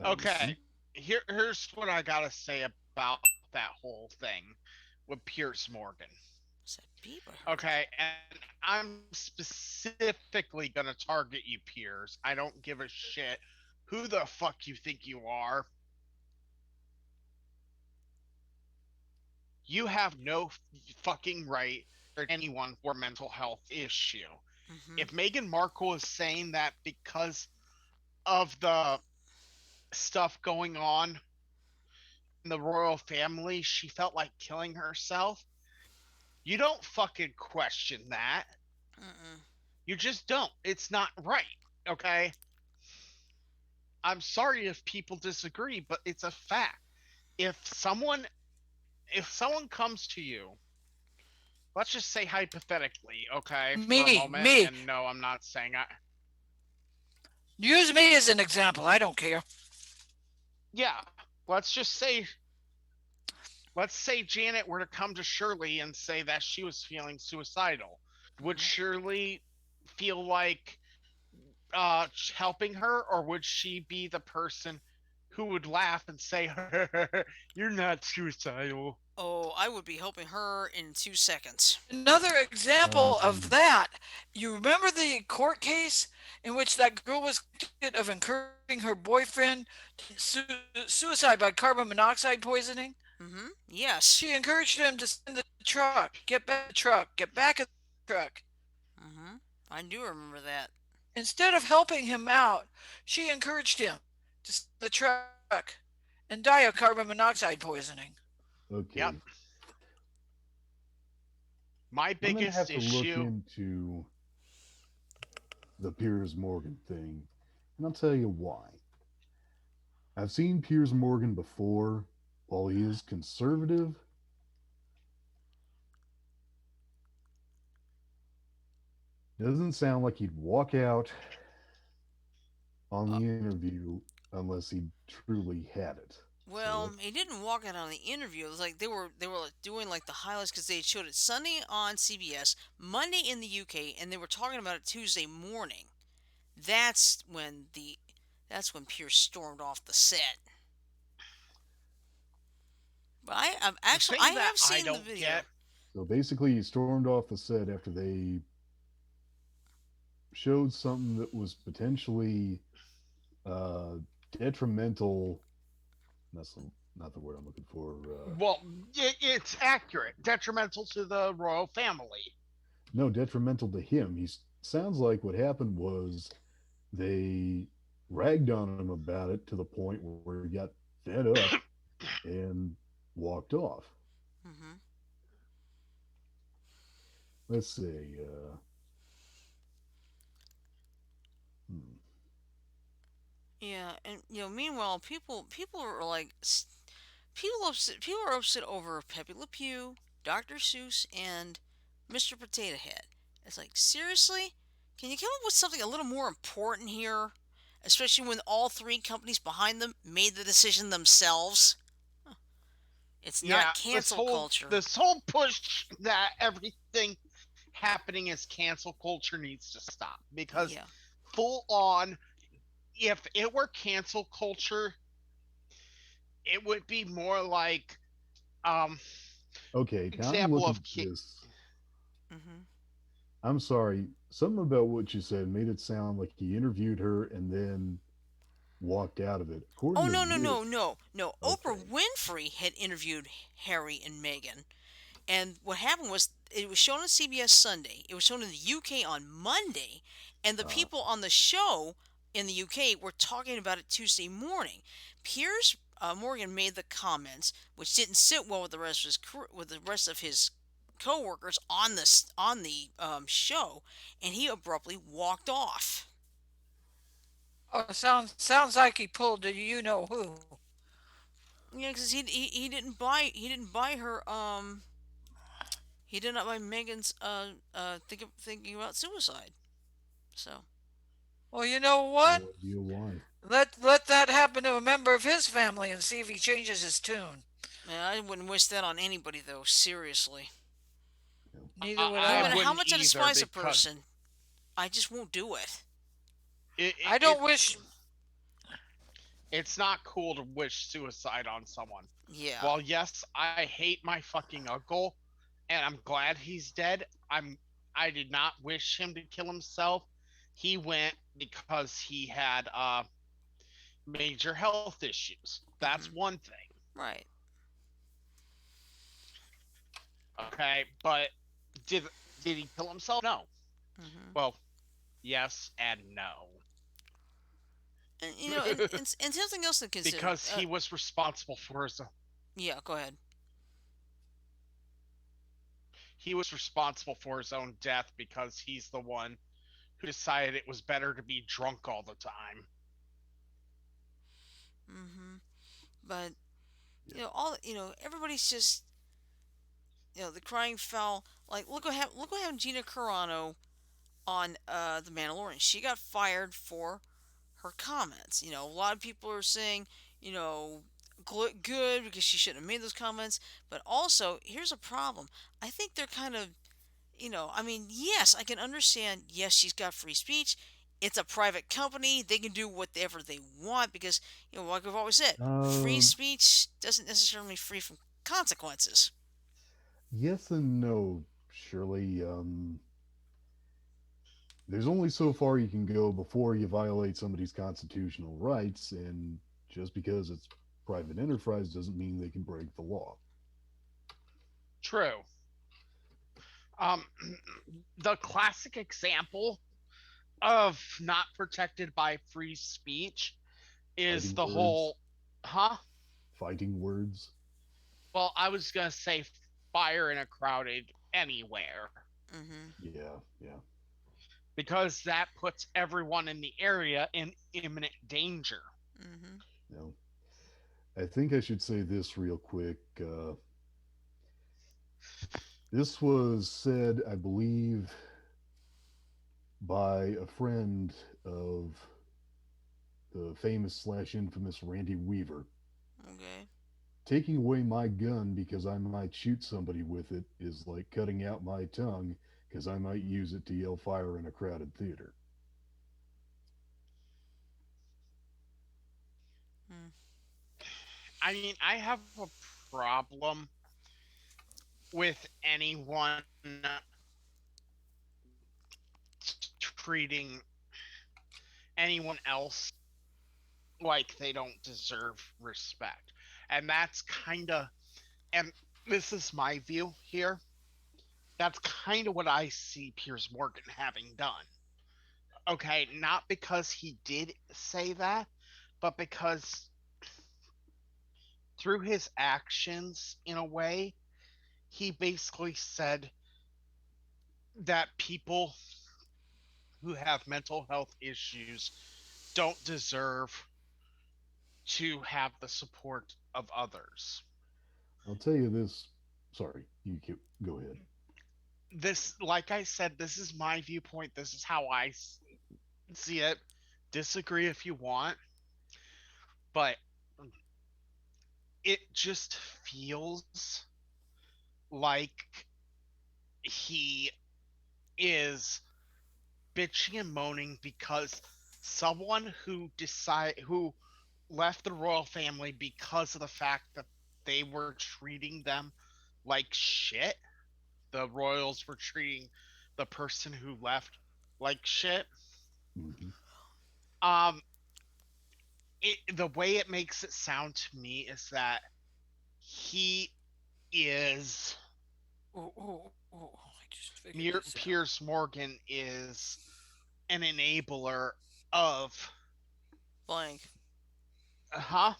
I okay. see. Here's what I gotta say about that whole thing with Pierce Morgan. What's that beep I heard? Okay, and I'm specifically gonna target you, Piers. I don't give a shit who the fuck you think you are. You have no fucking right to anyone for a mental health issue. Mm-hmm. If Meghan Markle is saying that because of the stuff going on in the royal family, she felt like killing herself, you don't fucking question that. Mm-mm. You just don't. It's not right. Okay? I'm sorry if people disagree, but it's a fact. If someone if someone comes to you, let's just say hypothetically, okay, for a Me, moment, me. and no, I'm not saying I Use me as an example. I don't care. yeah, let's just say let's say Janet were to come to Shirley and say that she was feeling suicidal. Would Mm-hmm. Shirley feel like helping her, or would she be the person who would laugh and say, "You're not suicidal"? Oh, I would be helping her in 2 seconds. Another example of Um, that. You remember the court case in which that girl was convicted of encouraging her boyfriend to suicide by carbon monoxide poisoning? Mm-hmm. Yes. She encouraged him to send the truck, get back in the truck, get back in the truck. Mm-hmm. I do remember that. Instead of helping him out, she encouraged him to send the truck and die of carbon monoxide poisoning. Yep. okay. My I'm gonna biggest have to look issue. into the Piers Morgan thing, and I'll tell you why. I've seen Piers Morgan before. While he is conservative, doesn't sound like he'd walk out on Uh, the interview unless he truly had it. well, So, he didn't walk out on the interview. It was like they were like doing like the highlights because they showed it Sunday on CBS, Monday in the UK, and they were talking about it Tuesday morning. That's when the that's when Pierce stormed off the set. But I've The actually I thing that have I seen the don't video. get, so basically, he stormed off the set after they showed something that was potentially uh, detrimental. That's not the word I'm looking for. Well, it's accurate. Detrimental to the royal family. No, detrimental to him. He sounds like what happened was they ragged on him about it to the point where he got fed up and walked off. Hmm. Let's see. Hmm. Yeah, and meanwhile, people are like people are upset over Pepe Le Pew, Dr. Seuss, and Mr. Potato Head. It's like, seriously, can you come up with something a little more important here? Especially when all three companies behind them made the decision themselves. It's Yeah, not cancel culture. this whole push that everything happening as cancel culture needs to stop because Yeah. full on, if it were cancel culture, it would be more like um Okay, now I'm example looking of at this. Hmm. I'm sorry. Something about what you said made it sound like he interviewed her and then walked out of it. According Oh, to no, no, no, this, no, no. Oprah okay. Winfrey had interviewed Harry and Meghan. And what happened was it was shown on CBS Sunday. It was shown in the UK on Monday, and the Uh, people on the show in the UK were talking about it Tuesday morning. Piers Morgan made the comments, which didn't sit well with the rest of his with the rest of his co-workers on the show, and he abruptly walked off. Oh, sounds like he pulled a you know who. Yeah, because he didn't buy her he did not buy Megan's thinking about suicide. So Well, you know what? no idea why. Let that happen to a member of his family and see if he changes his tune. man, I wouldn't wish that on anybody though. Seriously, You know. Neither would no I matter I. how wouldn't much I either despise a because person, I just won't do it. I don't it's wish. it's not cool to wish suicide on someone. Yeah. While yes, I hate my fucking uncle and I'm glad he's dead, I did not wish him to kill himself. He went because he had major health issues. That's Hmm. one thing. Right. Okay, but did did he kill himself? No. Hmm. Well, yes and no. And and something else to consider. Because he was responsible for his Yeah. Go ahead. own death because he's the one who decided it was better to be drunk all the time. Hmm. But Yeah. all everybody's just the crying foul. Like look what happened to Gina Carano on the Mandalorian. She got fired for her comments. A lot of people are saying, you know, good because she shouldn't have made those comments. But also, here's a problem. I think they're kind of, I mean, yes, I can understand. Yes, she's got free speech. It's a private company. They can do whatever they want because, like we've always said, free Um, speech doesn't necessarily mean free from consequences. yes and no, Shirley. There's only so far you can go before you violate somebody's constitutional rights, and just because it's private enterprise doesn't mean they can break the law. True. Um, the classic example of not protected by free speech is Fighting the words, whole, huh? fighting words. Well, I was gonna say fire in a crowded anywhere Mm-hmm. Yeah, yeah. because that puts everyone in the area in imminent danger. Mm-hmm. You know, I think I should say this real quick. This was said, I believe, by a friend of the famous slash infamous Randy Weaver. Okay. Taking away my gun because I might shoot somebody with it is like cutting out my tongue because I might use it to yell fire in a crowded theater. Mm. I mean, I have a problem with anyone treating anyone else like they don't deserve respect. And that's kind of, and this is my view here, that's kind of what I see Piers Morgan having done. Okay, not because he did say that, but because through his actions, in a way, he basically said that people who have mental health issues don't deserve to have the support of others. I'll tell you this. Sorry, you go ahead. This, like I said, this is my viewpoint. This is how I see it. Disagree if you want, but it just feels like he is bitching and moaning because someone who left the royal family because of the fact that they were treating them like shit. The royals were treating the person who left like shit. Hmm. Um, the way it makes it sound to me is that he is I just figured this out. Piers Morgan is an enabler of, Blank. huh?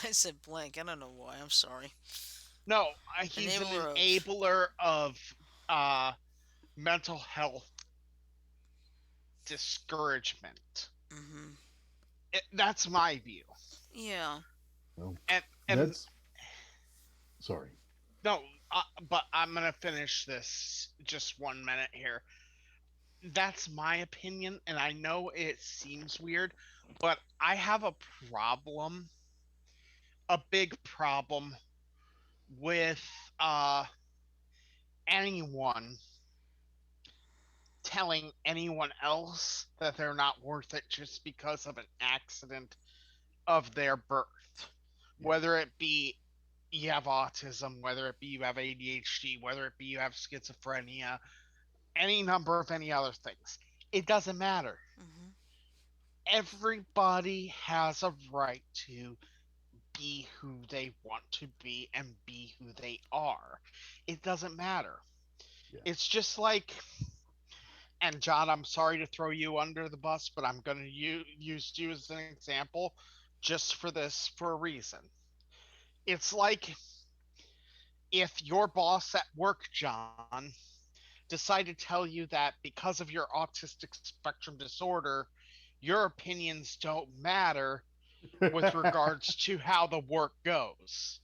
I said blank. I don't know why. I'm sorry. No, he's an Enabler of. enabler of uh mental health discouragement. Hmm. That's my view. Yeah. Well, And that's sorry. no, but I'm gonna finish this just 1 minute here. That's my opinion, and I know it seems weird, but I have problem, a big problem with uh anyone telling anyone else that they're not worth it just because of an accident of their birth. Yeah. Whether it be you have autism, whether it be you have ADHD, whether it be you have schizophrenia, any number of any other things. It doesn't matter. Hmm. Everybody has a right to be who they want to be and be who they are. It doesn't matter. Yeah. It's just like, and John, I'm sorry to throw you under the bus, but I'm going to use you as an example just for this for a reason. It's like if your boss at work, John, decide to tell you that because of your autistic spectrum disorder, your opinions don't matter with regards to how the work goes.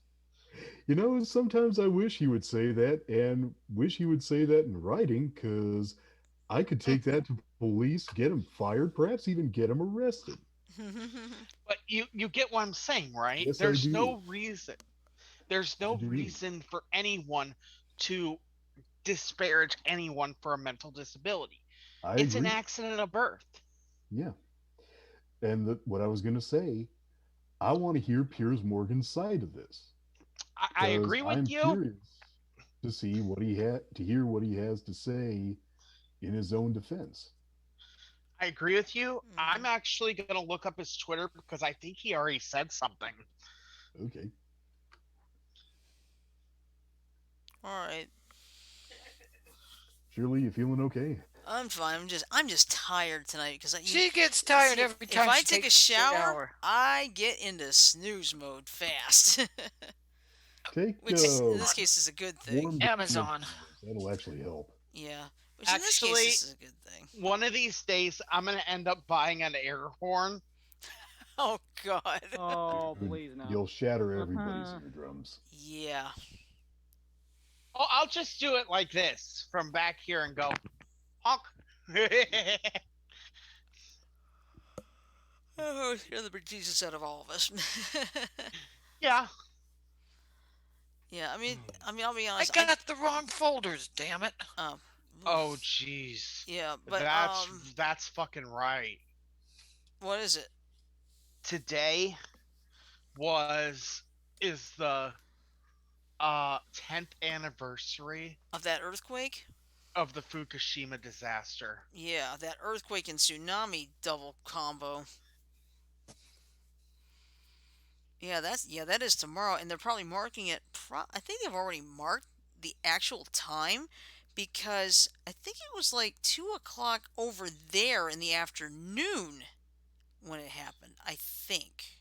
Sometimes I wish he would say that and wish he would say that in writing because I could take that to police, get him fired, perhaps even get him arrested. But you get what I'm saying, right? Yes, I do. There's I no do. reason for anyone to disparage anyone for a mental disability. I It's an agree. accident of birth. Yeah. And what I was going to say, I want to hear Piers Morgan's side of this I because agree with I'm you. curious to see what he had to hear what he has to say in his own defense. I agree with you. I'm Hmm. actually going to look up his Twitter because I think he already said something. Okay. All right. Shirley, you feeling okay? I'm fine. I'm just tired tonight because She gets you tired see every if time I she take a takes a shower, shower. I get into snooze mode fast, Take which in this case is a good thing. warm bed Amazon. clothes. That'll actually help. Yeah, which in this case Actually, this is a good thing. one of these days, I'm going to end up buying an air horn. Oh God. Oh, Dude, please no. you'll shatter everybody's eardrums. Yeah. Oh, I'll just do it like this from back here and go honk. Oh, you're the Jesus out of all of us. Yeah. Yeah, I mean, I'll be I honest. got the wrong folders, damn it. Um, Oh, jeez. yeah, but That's fucking right. what is it? Today was is the 10th anniversary. Of that earthquake? of the Fukushima disaster. Yeah, that earthquake and tsunami double combo. Yeah, that is tomorrow, and they're probably marking it. I think they've already marked the actual time because I think it was like 2 o'clock over there in the afternoon when it happened. I think.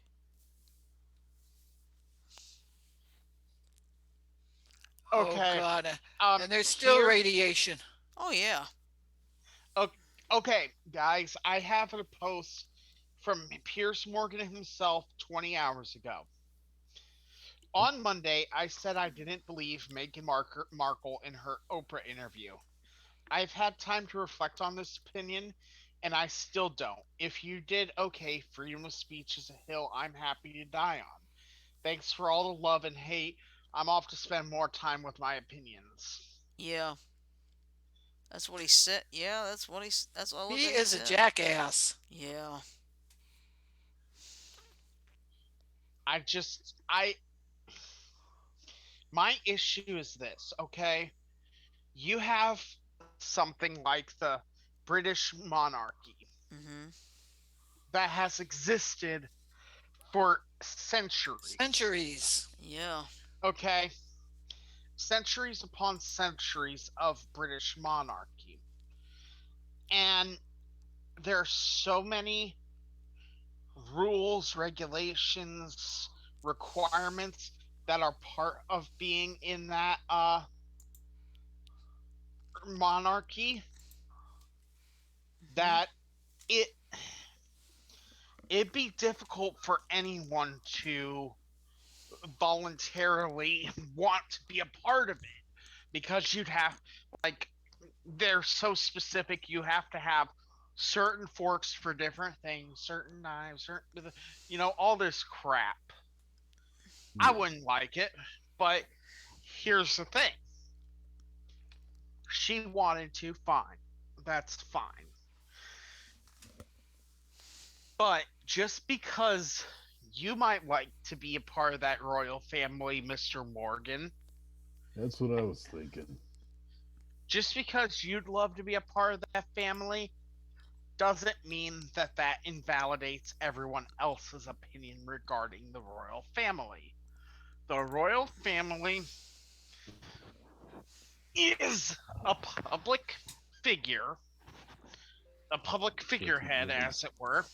Oh Okay. God. And there's still Here. radiation. Oh yeah. o- Okay, guys, I have a post from Pierce Morgan himself 20 hours ago. On Monday, I said I didn't believe Meghan Markle in her Oprah interview. I've had time to reflect on this opinion, and I still don't. If you did, okay, freedom of speech is a hill I'm happy to die on. Thanks for all the love and hate. I'm off to spend more time with my opinions. Yeah. That's what he said. Yeah, that's all He that he is a said. jackass. Yeah. I my issue is this, okay? You have something like the British monarchy Mhm. that has existed for centuries. Centuries. Yeah. Okay? Centuries upon centuries of British monarchy. And there are so many rules, regulations, requirements that are part of being in that monarchy Mhm. that it it'd be difficult for anyone to voluntarily want to be a part of it because you'd have like they're so specific. You have to have certain forks for different things, certain knives, certain, all this crap. I Yeah, wouldn't like it, but here's the thing: she wanted to, fine, that's fine. But just because you might like to be a part of that royal family, Mr. Morgan, that's what I was thinking. just because you'd love to be a part of that family doesn't mean that that invalidates everyone else's opinion regarding the royal family. The royal family is a figure, a public figurehead, Definitely. as it were,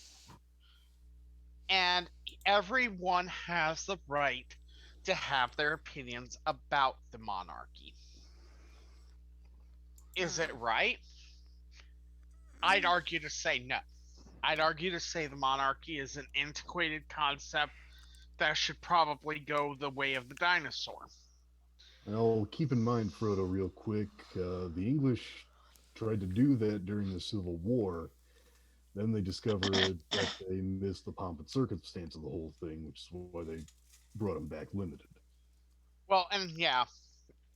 and everyone has the right to have their opinions about the monarchy. Is it Mm. right? I'd argue to say no. I'd argue to say the monarchy is an antiquated concept that should probably go the way of the dinosaur. Well, keep in mind, Frodo, real quick, the English tried to do that during the Civil War. Then they discovered that they missed the pomp and circumstance of the whole thing, which is why they brought them back limited. Well, and yeah,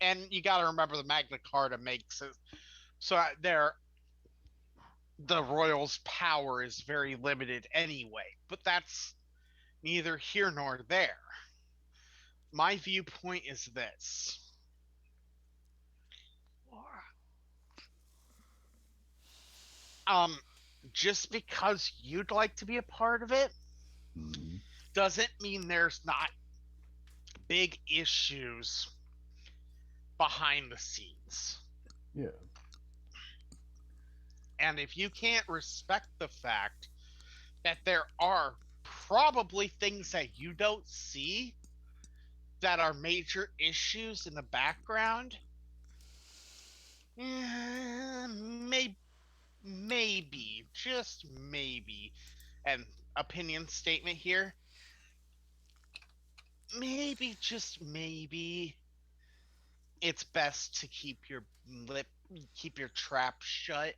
and you got to remember the Magna Carta makes it so there the royals' power is very limited anyway. But that's neither here nor there. My viewpoint is this: um, just because you'd like to be a part of it Mm-hmm. doesn't mean there's not big issues behind the scenes. Yeah, And if you can't respect the fact that there are probably things that you don't see that are major issues in the background, maybe, just maybe, an opinion statement here, maybe, just maybe, it's best to lip, keep your trap shut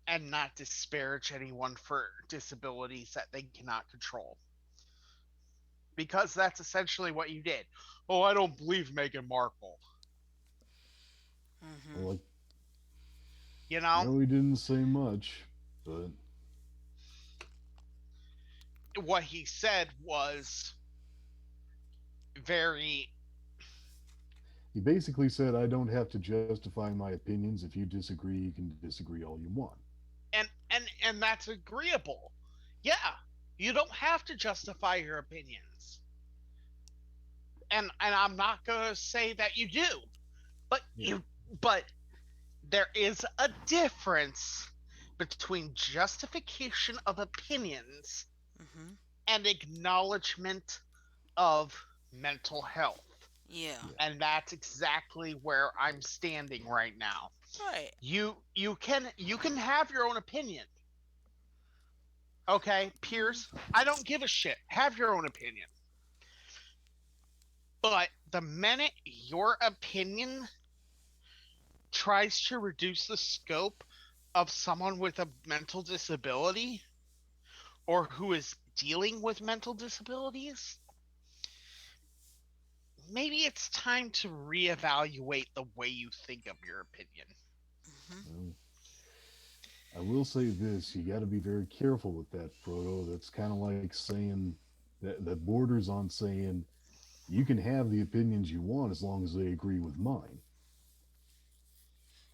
and not disparage anyone for disabilities that they cannot control. Because that's essentially what you did. Oh, I don't believe Meghan Markle. Mhm. well, You I know, know he didn't say much, but what he said was very He basically said, I don't have to justify my opinions. If you disagree, you can disagree all you want. And that's agreeable. Yeah, you don't have to justify your opinions, and I'm not going to say that you do, but Yeah, but there is a difference between justification of opinions Mm-hmm. and acknowledgement of mental health. Yeah. yeah, And that's exactly where I'm standing right now. Right. You can have your own opinion. Okay, Pierce, I don't give a shit. Have your own opinion. But the minute your opinion tries to reduce the scope of someone with a mental disability or who is dealing with mental disabilities, maybe it's time to reevaluate the way you think of your opinion. Mm-hmm. well, I will say this: you got to be very careful with that, Frodo. That's kind of like saying that borders on saying you can have the opinions you want as long as they agree with mine.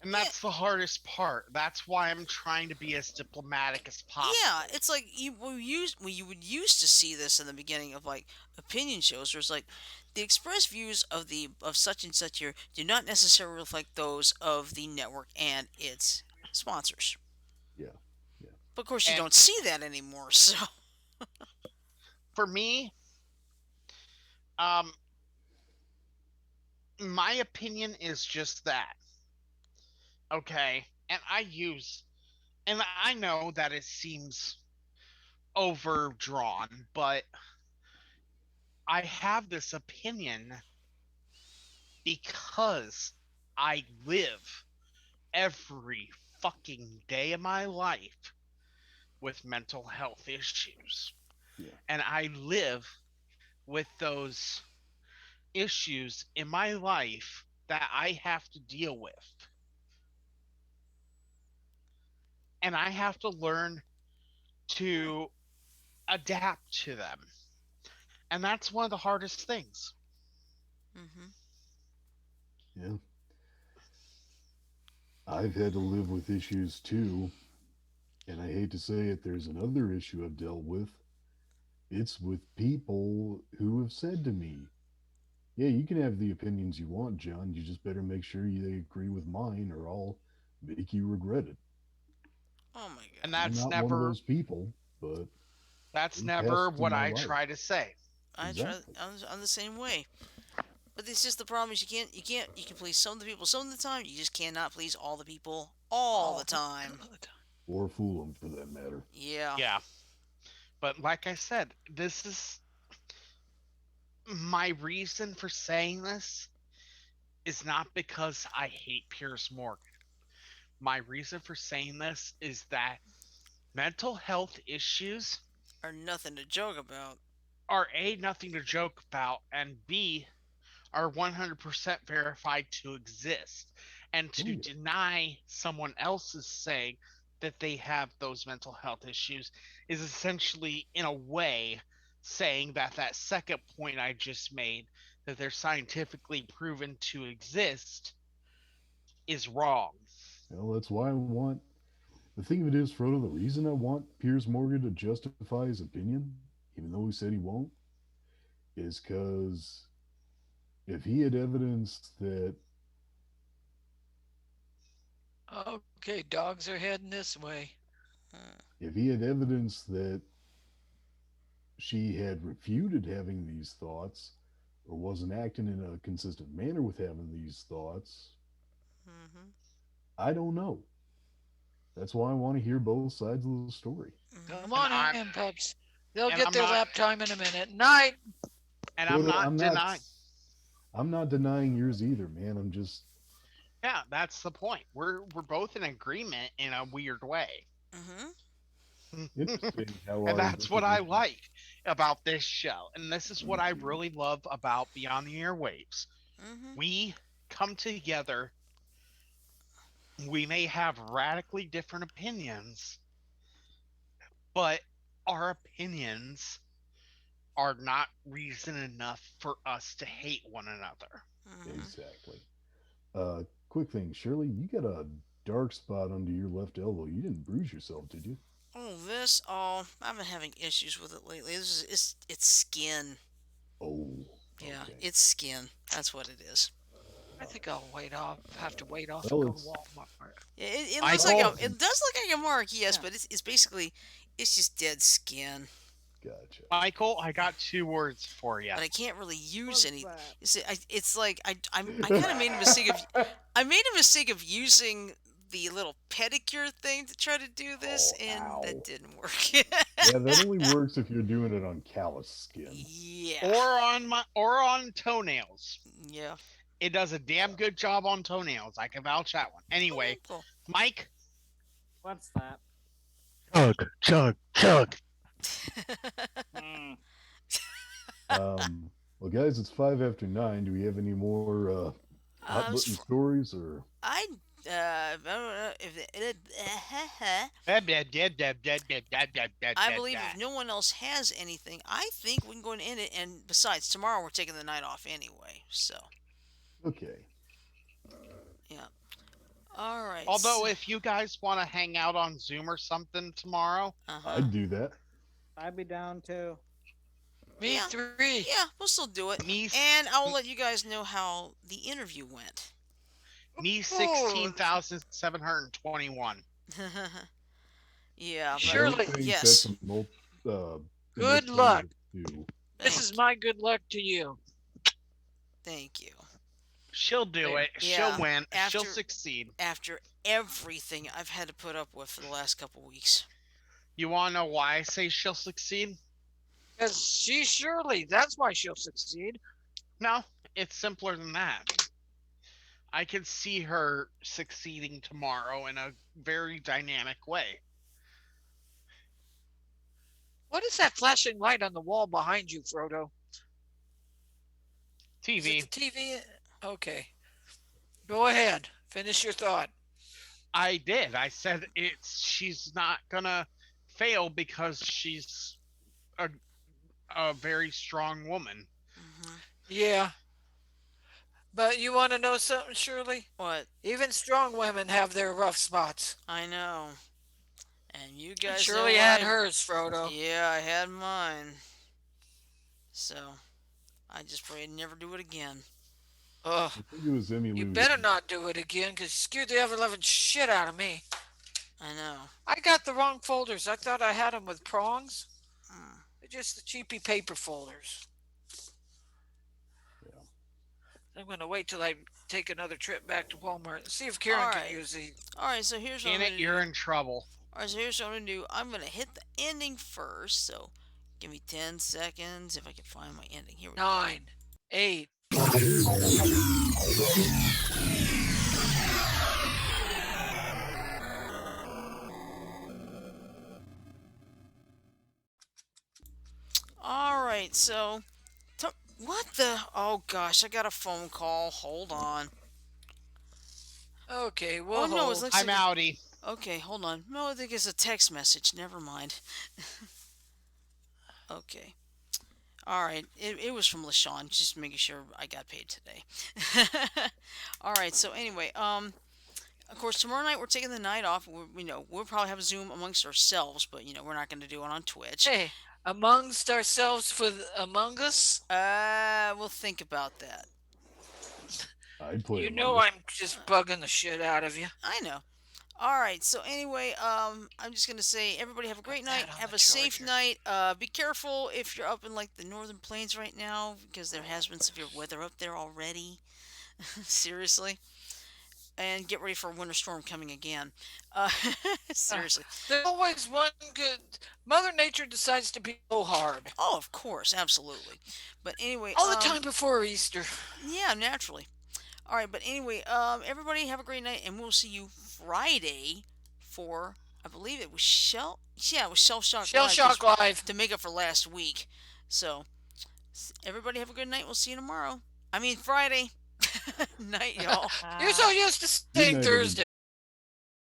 And Yeah. that's the hardest part. That's why I'm trying to be as diplomatic as Yeah, possible. it's like you would used to see this in the beginning of like opinion shows, where it's like the expressed views of the of such and such here do not necessarily reflect those of the network and its sponsors. Yeah, yeah, But of course, you And don't see that anymore. So, for me, um, my opinion is just that. Okay. And I know that it seems overdrawn, but I have this opinion because I live every fucking day of my life with mental health issues. yeah. And I live with those issues in my life that I have to deal with. And I have to learn to adapt to them. And that's one of the hardest things. hmm Yeah. I've had to live with issues too, and I hate to say it, there's another issue I've dealt with. It's with people who have said to me, yeah, you can have the opinions you want, John. You just better make sure they agree with mine or I'll make you regret it. oh my And god, I'm not one of those people, but that's they've never passed in what my I life. try to say. I try. Exactly. I'm the same way. But it's just the problem is you can please some of the people some of the time. You just cannot please all the people all the all time. the time. Or fool them for that matter. Yeah. Yeah. But like I said, this is my reason for saying this is not because I hate Pierce Morgan. My reason for saying this is that mental health issues Are nothing to joke about. are A, nothing to joke about, and B, are 100% verified to exist. And Oh, to yeah. deny someone else's saying that they have those mental health issues is essentially, in a way, saying that that second point I just made, that they're scientifically proven to exist, is wrong. Well, that's why I want. The thing of it is, Frodo, the reason I want Piers Morgan to justify his opinion, even though he said he won't, is because if he had evidence that Okay, dogs are heading this way. Hmm. if he had evidence that she had refuted having these thoughts or wasn't acting in a consistent manner with having these thoughts, Mm-hmm. I don't know. That's why I want to hear both sides of the story. Mm-hmm. Come And on I'm in, pups. They'll and get I'm their not lap time in a minute. Night. and I'm Frodo, not denying. I'm not denying yours either, man. I'm just Yeah, that's the point. We're both in agreement in a weird way. Mm-hmm. interesting how And our that's what I definition. like about this show. And this is what I Mhm. really love about Beyond the Airwaves. Mm-hmm. We come together, we may have radically different opinions, but our opinions are not reason enough for us to hate one another. Hmm. Exactly. Quick thing, Shirley, you got a dark spot under your left elbow. You didn't bruise yourself, did you? Oh, this. Oh, I've been having issues with it lately. It's skin. Oh, Yeah, okay. it's skin. That's what it is. I think I'll wait off. Have to wait off and Well, go to it's Walmart. Yeah, it looks like Michael, it does look like a mark, yes, Yeah. but it's basically it's just dead skin. gotcha. Michael, I got two words for you. But I can't really use What's any. that? You see, it's like I kind of made a mistake of I made a mistake of using the little pedicure thing to try to do this, Oh, and that ow. didn't work. Yeah, that only works if you're doing it on callous skin. Yeah, Or on toenails. yeah. It does a damn good job on toenails. I can vouch that one. Oh, Anyway, cool. Mike, What's that? chug, chug, chug. Hmm. Well, guys, it's 5 after 9. Do we have any more hot As button for, stories or? I I don't know if I believe if no one else has anything, I think we can go and end it. And besides, tomorrow we're taking the night off anyway. So, Okay. yeah. All right. Although, if you guys want to hang out on Zoom or something tomorrow, Uh-huh. I'd do that. I'd be down too. Me Yeah. three. Yeah, we'll still do it. me, And I'll let you guys know how the interview went. me Oh, 16,721. Yeah, but I don't Shirley, think yes. that's a good most luck. do. This is my good luck to you. Thank you. She'll do it. Yeah, She'll win. She'll after- succeed. After everything I've had to put up with for the last couple weeks. You want to know why I say she'll succeed? Because she's Shirley. That's why she'll succeed. No, it's simpler than that. I can see her succeeding tomorrow in a very dynamic way. What is that flashing light on the wall behind you, Frodo? Is TV. it the TV? Okay. Go ahead. Finish your thought. I did. I said she's not gonna fail because she's a very strong woman. Hmm. Yeah. But you want to know something, Shirley? What? Even strong women have their rough spots. I know. And you And guys Shirley know had hers, Frodo. Yeah, I had mine. So, I just pray to never do it again. Ugh. I think it was Emmy You Lou. better not do it again, because you scared the ever loving shit out of me. I know. I got the wrong folders. I thought I had them with prongs. Mm. They're just the cheapy paper folders. Yeah. I'm going to wait till I take another trip back to Walmart and see if Karen Alright. can use these. Alright, so here's what I'm Janet, gonna you're do. in trouble. Alright, so here's what I'm gonna do. I'm gonna hit the ending first. So, give me 10 seconds if I can find my ending. Here we go. 9, 8. Alright, so. What the? Oh gosh, I got a phone call. Hold on. Okay, Oh we'll no, it hold. looks I'm like. outie. Okay, hold on. No, I think it's a text message. Never mind. Okay. Alright, it was from LaShawn, just making sure I got paid today. Alright, so anyway, of course, tomorrow night we're taking the night off. We'll probably have a Zoom amongst ourselves, but, we're not going to do it on Twitch. Hey, amongst ourselves with Among Us? We'll think about that. I'd play You Among know Us. I'm just bugging the shit out of you. I know. Alright, so anyway, I'm just going to say, everybody have a great night. that on Have the a safe charger. night. Be careful if you're up in, like, the northern plains right now, because there has been severe weather up there already. Seriously. And get ready for a winter storm coming again. Seriously. There's always one good. Mother Nature decides to be so hard. Oh, of course, absolutely. But anyway, All the time before Easter. yeah, naturally. All right, but anyway, everybody have a great night, and we'll see you Friday for, I believe it was it was Shell Shock Shell Live, Shock Live. to make up for last week. So, everybody have a good night. We'll see you tomorrow. I mean Friday. Night, y'all. You're so used to saying night, Thursday.